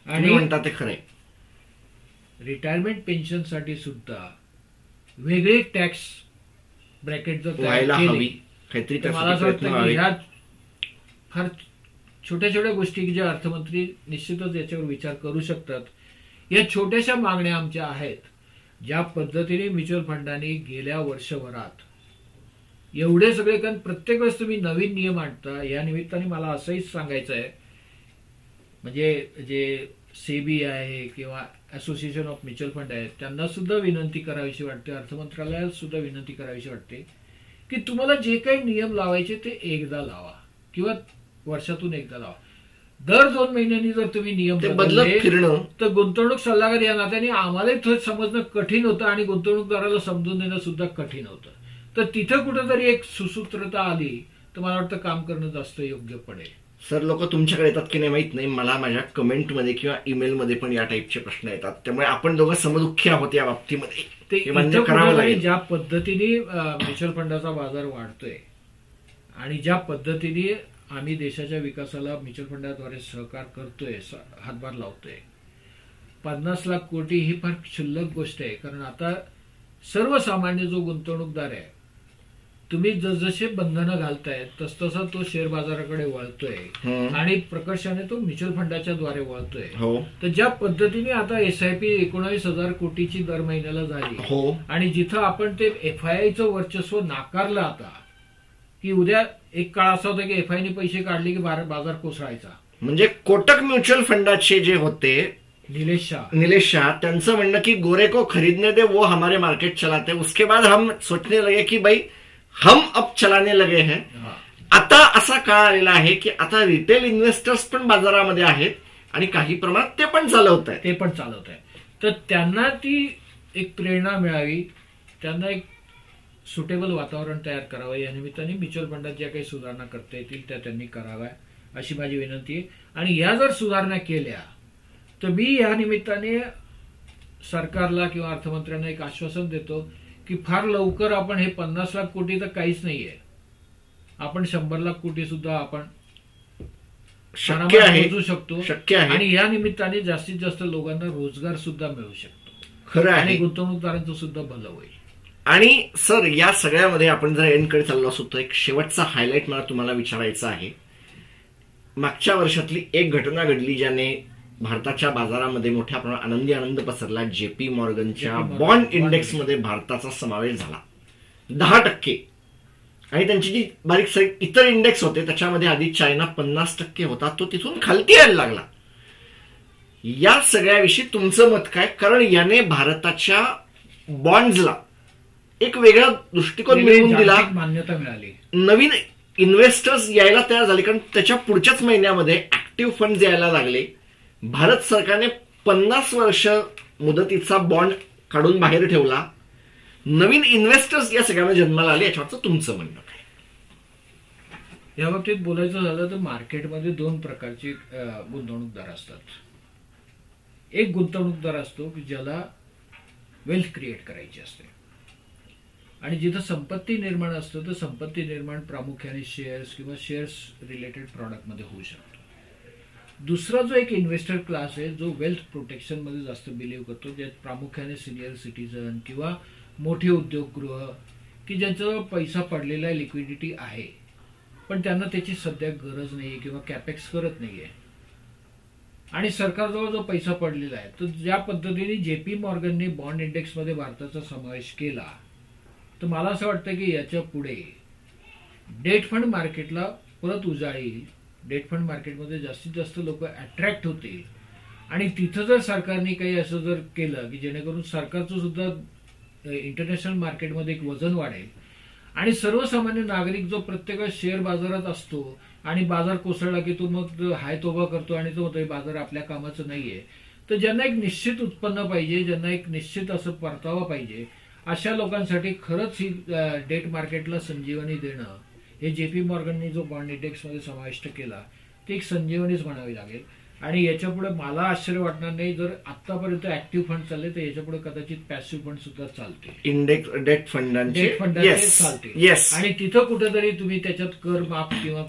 आणि म्हणतात ते खरंय. रिटायरमेंट पेन्शनसाठी सुद्धा वेगळे टॅक्स ब्रॅकेट जर व्हायला हवी काहीतरी. तर मला असं वाटतं की ह्या फार छोट्या छोट्या गोष्टी की ज्या अर्थमंत्री निश्चितच याच्यावर विचार करू शकतात. या छोट्याशा मागण्या आमच्या आहेत. ज्या पद्धतीने म्युच्युअल फंडांनी गेल्या वर्षभरात एवढे सगळे, कारण प्रत्येक वेळेस तुम्ही नवीन नियम आणता. या निमित्ताने मला असंही सांगायचं आहे, म्हणजे जे सेबी आहे किंवा असोसिएशन ऑफ म्युच्युअल फंड आहे त्यांना सुद्धा विनंती करावीशी वाटते, अर्थमंत्रालयाला सुद्धा विनंती करावीशी वाटते की तुम्हाला जे काही नियम लावायचे ते एकदा लावा किंवा वर्षातून एकदा लावा. दर 2 महिन्यांनी जर तुम्ही नियम बदलत फिरणं, तर गुंतवणूक सल्लागार या नात्याने आम्हालाही समजणं कठीण होतं आणि गुंतवणूकदाराला समजून देणं सुद्धा कठीण होतं. तर तिथं कुठेतरी एक सुसूत्रता आली तर मला वाटतं काम करणं जास्त योग्य पडेल. सर, लोक तुमच्याकडे येतात की नाही माहित नाही, मला माझ्या कमेंटमध्ये किंवा ईमेलमध्ये पण या टाईपचे प्रश्न येतात. त्यामुळे आपण दोघं समदुःखी आहोत या बाबतीमध्ये. ज्या पद्धतीने म्युच्युअल फंडाचा बाजार वाढतोय आणि ज्या पद्धतीने आम्ही देशाच्या विकासाला म्युच्युअल फंडाद्वारे सहकार करतोय, हातभार लावतोय, 50 लाख कोटी ही फार क्षुल्लक गोष्ट आहे. कारण आता सर्वसामान्य जो गुंतवणूकदार आहे, तुम्ही जसजसे बंधनं घालताय तसतसा तो शेअर बाजाराकडे वळतोय आणि प्रकर्षाने तो म्युच्युअल फंडाच्या द्वारे वळतोय. तर ज्या पद्धतीने आता SIP 19,000 कोटीची दर महिन्याला झाली आणि जिथं आपण ते FIIचं वर्चस्व नाकारलं आता, की उद्या एक काळ असा होता की FIIने पैसे काढले की बाजार कोसळायचा. म्हणजे कोटक म्युच्युअल फंडाचे जे होते नीलेश शाह, त्यांचं म्हणणं की गोरे को खरीदने दे, वो हमारे मार्केट चलाते. उसके बाद हम सोचने लगे की भाई हम अब चलाने लगे हैं. आता असा काळ आलेला आहे की आता रिटेल इन्व्हेस्टर्स पण बाजारामध्ये आहेत आणि काही प्रमाणात ते पण चालवत आहेत. तर त्यांना ती एक प्रेरणा मिळावी, त्यांना एक सुटेबल वातावरण तयार करावं. या निमित्ताने म्युच्युअल फंडात ज्या काही सुधारणा करता येतील त्या त्यांनी कराव्या अशी माझी विनंती आहे. आणि या जर सुधारणा केल्या तर मी या निमित्ताने सरकारला किंवा अर्थमंत्र्यांना एक आश्वासन देतो की फार लवकर आपण हे 50 लाख कोटी तर काहीच नाहीये, आपण 100 लाख कोटी सुद्धा आपण पोहोचू शकतो. शक्य आहे. आणि या निमित्ताने जास्तीत जास्त लोकांना रोजगार सुद्धा मिळू शकतो. खरं आहे. आणि गुंतवणूकदारांचं सुद्धा भलं होईल. आणि सर, या सगळ्यामध्ये आपण जर एंडकडे चाललो असतो तर एक शेवटचा हायलाइट मला तुम्हाला विचारायचा आहे. मागच्या वर्षातली एक घटना घडली ज्याने भारताच्या बाजारामध्ये मोठ्या प्रमाणात आनंद पसरला. JP मॉर्गनच्या बॉन्ड इंडेक्समध्ये भारताचा समावेश झाला 10%. आणि त्यांची जी बारीक इतर इंडेक्स होते त्याच्यामध्ये आधी चायना 50% होता, तो तिथून खालती यायला लागला. या सगळ्याविषयी तुमचं मत काय? कारण याने भारताच्या बॉन्ड्सला एक वेगळा दृष्टिकोन मिळवून दिला, मान्यता मिळाली, नवीन इन्व्हेस्टर्स यायला तयार झाले. कारण त्याच्या पुढच्याच महिन्यामध्ये ऍक्टिव्ह फंड यायला लागले. भारत सरकारने 50 वर्ष मुदतीचा बॉन्ड काढून बाहेर ठेवला. नवीन इन्व्हेस्टर्स या सगळ्यामध्ये जन्माला आले. याच्यावरचं तुमचं म्हणणं काय? या बाबतीत बोलायचं झालं तर मार्केटमध्ये 2 प्रकारचे गुंतवणूकदार असतात. एक गुंतवणूकदार असतो की ज्याला वेल्थ क्रिएट करायची असते आणि जिथं संपत्ती निर्माण असतं तर संपत्ती निर्माण प्रामुख्याने शेअर्स किंवा शेअर्स रिलेटेड प्रॉडक्टमध्ये होऊ शकतो. दुसरा जो एक इन्व्हेस्टर क्लास आहे जो वेल्थ प्रोटेक्शन मध्ये जास्त बिलीव्ह करतो, ज्यात प्रामुख्याने सिनियर सिटीजन किंवा मोठे उद्योगगृह की ज्यांचा पैसा पडलेला आहे, लिक्विडिटी आहे, पण त्यांना त्याची सध्या गरज नाहीये किंवा कॅपेक्स करत नाहीये आणि सरकारजवळ जो पैसा पडलेला आहे. तर ज्या पद्धतीने JP मॉर्गनने बॉन्ड इंडेक्समध्ये भारताचा समावेश केला तर मला असं वाटतं की याच्या पुढे डेट फंड मार्केटला परत उजाळी येईल. डेट फंड मार्केटमध्ये जास्तीत जास्त लोक अट्रॅक्ट होतील आणि तिथं जर सरकारने काही असं जर केलं की जेणेकरून सरकारचं सुद्धा इंटरनॅशनल मार्केटमध्ये एक वजन वाढेल आणि सर्वसामान्य नागरिक जो प्रत्येक शेअर बाजारात असतो आणि बाजार कोसळला की तो मग हाय तोबा करतो आणि तो म्हणतो बाजार आपल्या कामाचं नाहीये. तर ज्यांना एक निश्चित उत्पन्न पाहिजे, ज्यांना एक निश्चित असं परतावा पाहिजे, अशा लोकांसाठी खरंच ही डेट मार्केटला संजीवनी देणं, हे JP मॉर्गनने जो बॉन्ड इंडेक्समध्ये समाविष्ट केला ते एक संजीवनीच म्हणावी लागेल. आणि याच्या पुढे मला आश्चर्य वाटणार नाही, जर आतापर्यंत ऍक्टिव्ह फंड चालले तर याच्या पुढे कदाचित पॅसिव्ह फंड सुद्धा चालते, इंडेक्स डेट फंडांचे चालते. आणि तिथं कुठेतरी तुम्ही त्याच्यात कर माफ किंवा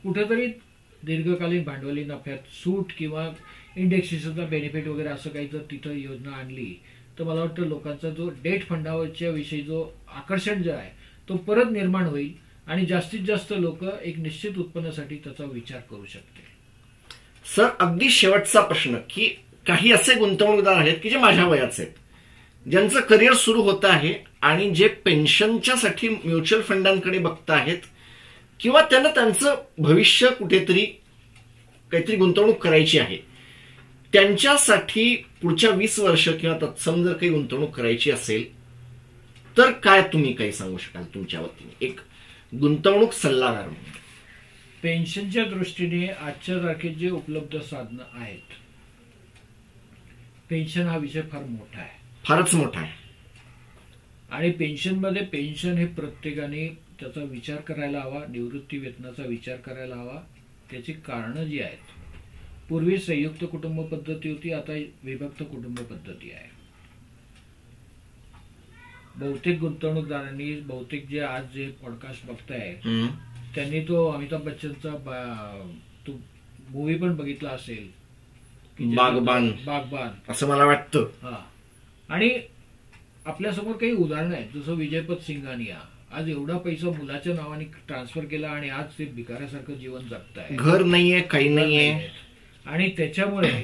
कुठेतरी दीर्घकालीन भांडवली नफ्यात सूट किंवा इंडेक्सची सुद्धा बेनिफिट वगैरे असं काही जर तिथं योजना आणली तर मला वाटतं लोकांचा जो डेट फंडावरच्या विषयी जो आकर्षण जे आहे तो परत निर्माण होईल आणि जास्तीत जास्त लोक एक निश्चित उत्पन्नासाठी त्याचा विचार करू शकते. सर, अगदी शेवटचा प्रश्न, की काही असे गुंतवणूकदार आहेत की जे माझ्या वयाचे आहेत, ज्यांचं करिअर सुरू होत आहे आणि जे पेन्शनच्या साठी म्युच्युअल फंडांकडे बघत आहेत किंवा त्यांना त्यांचं भविष्य कुठेतरी काहीतरी गुंतवणूक करायची आहे, त्यांच्यासाठी पुढच्या 20 वर्ष किंवा तत्सम जर काही गुंतवणूक करायची असेल तर काय तुम्ही काही सांगू शकाल तुमच्या वतीने एक गुंतवणूक सल्लागार म्हणून? पेन्शनच्या दृष्टीने आजच्या तारखेत जे उपलब्ध साधनं आहेत, पेन्शन हा विषय फार मोठा आहे, फारच मोठा आहे. आणि पेन्शनमध्ये पेन्शन हे प्रत्येकाने त्याचा विचार करायला हवा, निवृत्ती वेतनाचा विचार करायला हवा. त्याची कारणं जी आहेत, पूर्वी संयुक्त कुटुंब पद्धती होती, आता विभक्त कुटुंब पद्धती आहे. बहुतेक गुंतवणूकदारांनी, बहुतेक जे आज जे पॉडकास्ट बघताय त्यांनी तो अमिताभ बच्चनचा तो मूवी पण बघितला असेल, बागबान असं मला वाटतं. हा, आणि आपल्यासमोर काही उदाहरणं आहेत, जसं विजयपत सिंघानिया आज एवढा पैसा मुलाच्या नावाने ट्रान्सफर केला आणि आज ते भिकाऱ्यासारखं जीवन जगताय, घर नाहीये, काही नाहीये. आणि त्याच्यामुळे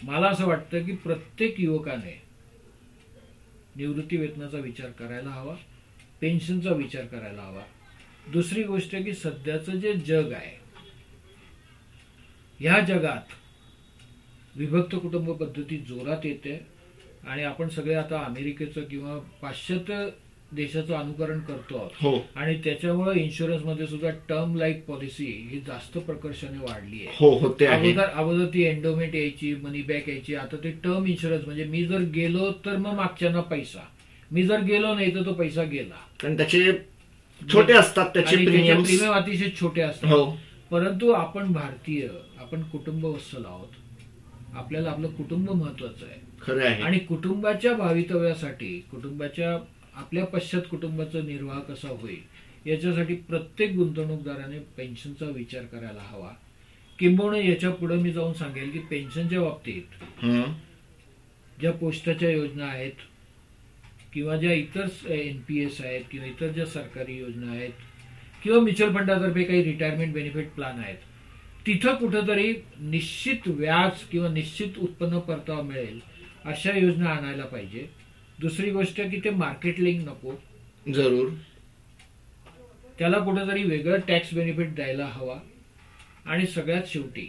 मला असं वाटतं की प्रत्येक युवकाने निवृत्ती वेतनाचा विचार करायला हवा, पेन्शनचा विचार करायला हवा. दुसरी गोष्ट की सध्याचं जे जग आहे, या जगात विभक्त कुटुंब पद्धती जोरात येते आणि आपण सगळे आता अमेरिकेचं किंवा पाश्चात्य देशाचं अनुकरण करतो आहोत. आणि त्याच्यामुळे इन्शुरन्स मध्ये सुद्धा टर्म लाईफ पॉलिसी ही जास्त प्रकर्षाने वाढली आहे. अगोदर ती एंडोमेंट यायची, मनी बॅक यायची, आता ते टर्म इन्शुरन्स म्हणजे मी जर गेलो तर मग मागच्यांना पैसा, मी जर गेलो नाही तर तो पैसा गेला. कारण त्याचे छोटे असतात, त्याचे प्रीमियम अतिशय छोटे असतात. परंतु आपण भारतीय, आपण कुटुंबवत्सल आहोत, आपल्याला आपलं कुटुंब महत्वाचं आहे. खरं आहे. आणि कुटुंबाच्या भवितव्यासाठी, कुटुंबाच्या आपल्या पश्चात कुटुंबाचा निर्वाह कसा होईल याच्यासाठी प्रत्येक गुंतवणूकदाराने पेन्शनचा विचार करायला हवा. किंबहुना याच्या पुढे मी जाऊन सांगेल की पेन्शनच्या बाबतीत ज्या पोस्टाच्या योजना आहेत किंवा ज्या इतर एनपीएस आहेत किंवा इतर ज्या सरकारी योजना आहेत किंवा म्युच्युअल फंडातर्फे काही रिटायरमेंट बेनिफिट प्लॅन आहेत, तिथं कुठंतरी निश्चित व्याज किंवा निश्चित उत्पन्न परतावा मिळेल अशा योजना आणायला पाहिजे. दुसरी गोष्ट की ते मार्केट लिंक नको, जरूर त्याला कुठेतरी वेगळं टॅक्स बेनिफिट द्यायला हवा. आणि सगळ्यात शेवटी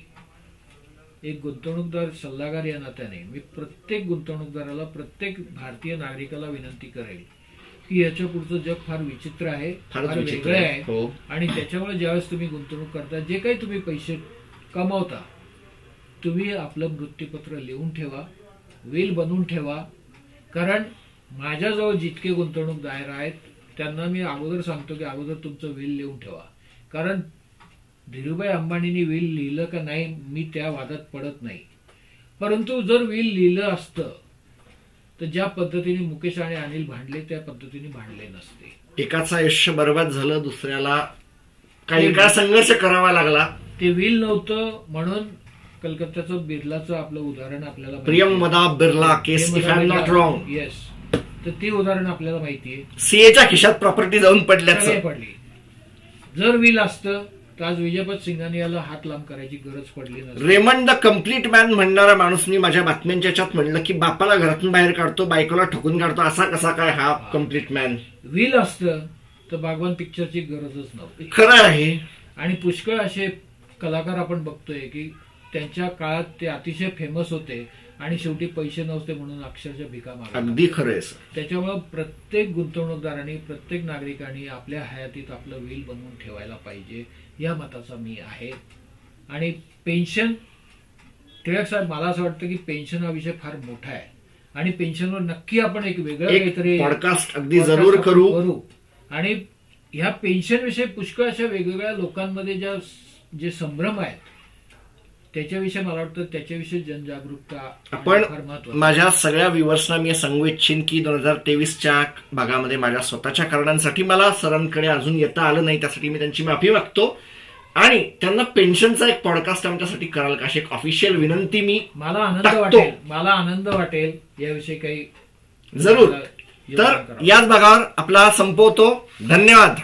एक गुंतवणूकदार सल्लागार या नात्याने मी प्रत्येक गुंतवणूकदाराला, प्रत्येक भारतीय नागरिकाला विनंती करेल की याच्या पुढचं जग फार विचित्र आहे, फार वेगळं आहे. आणि त्याच्यामुळे ज्यावेळेस तुम्ही गुंतवणूक करता, जे काही तुम्ही पैसे कमावता, तुम्ही आपलं मृत्यूपत्र लिहून ठेवा, विल बनवून ठेवा. कारण माझ्याजवळ जितके गुंतवणूकदार आहेत त्यांना मी अगोदर सांगतो की अगोदर तुमचं विल लिहून ठेवा. कारण धीरूभाई अंबानींनी विल लिहिलं का नाही मी त्या वादात पडत नाही, परंतु जर विल लिहिलं असतं तर ज्या पद्धतीने मुकेश आणि अनिल भांडले त्या पद्धतीने भांडले नसते. एकाचं आयुष्य बर्बाद झालं, दुसऱ्याला काही काळ संघर्ष करावा लागला. ते विल नव्हतं म्हणून कलकत्त्याचं बिर्लाचं आपलं उदाहरण आपल्याला, Priyamvada Birla case if I am not wrong, yes, तर ते उदाहरण आपल्याला माहितीये. सीएच्या खिशात प्रॉपर्टी जाऊन पडल्याचं पडली. जर विल असतं तर आज विजयपत सिंघानियाला हात लांब करायची गरज पडली नसती. रेमंड द कम्प्लीट मॅन म्हणणारा माणूस मी माझ्या बातम्यांच्या याच्यात म्हणलं की बापाला घरातून बाहेर काढतो, बायकोला ठोकून काढतो, असा कसा काय हा कम्प्लीट मॅन. विल असतं तर बागवान पिक्चरची गरजच नव्हती. खरं आहे. आणि पुष्कळ असे कलाकार आपण बघतोय की त्यांच्या काळात ते अतिशय फेमस होते आणि शेवटी पैसे नव्हते म्हणून अक्षरशः भिका मागत. अगदी खरं आहे. त्याच्यामुळे प्रत्येक गुंतवणूकदारांनी, प्रत्येक नागरिकांनी आपल्या हयातीत आपलं विल बनवून ठेवायला पाहिजे, या मताचा मी आहे. आणि पेन्शन, टिळक साहेब, मला असं वाटतं की पेन्शन हा विषय फार मोठा आहे आणि पेन्शनवर नक्की आपण एक वेगळं काहीतरी पॉडकास्ट अगदी जरूर करू. आणि ह्या पेन्शन विषयी पुष्कळ अशा वेगवेगळ्या लोकांमध्ये जे संभ्रम आहेत त्याच्याविषयी मला वाटतं त्याच्याविषयी जनजागरूकता आपण फार महत्वाचं. माझ्या सगळ्या व्ह्युअर्सना मी सांगू इच्छिन की 2023च्या भागामध्ये माझ्या स्वतःच्या कारणांसाठी मला सरांकडे अजून येता आलं नाही, त्यासाठी मी त्यांची माफी मागतो आणि त्यांना पेन्शनचा एक पॉडकास्ट आमच्यासाठी कराल का अशी एक ऑफिशियल विनंती मी मला आनंद वाटेल याविषयी काही जरूर. तर याच भागावर आपला संपवतो. धन्यवाद.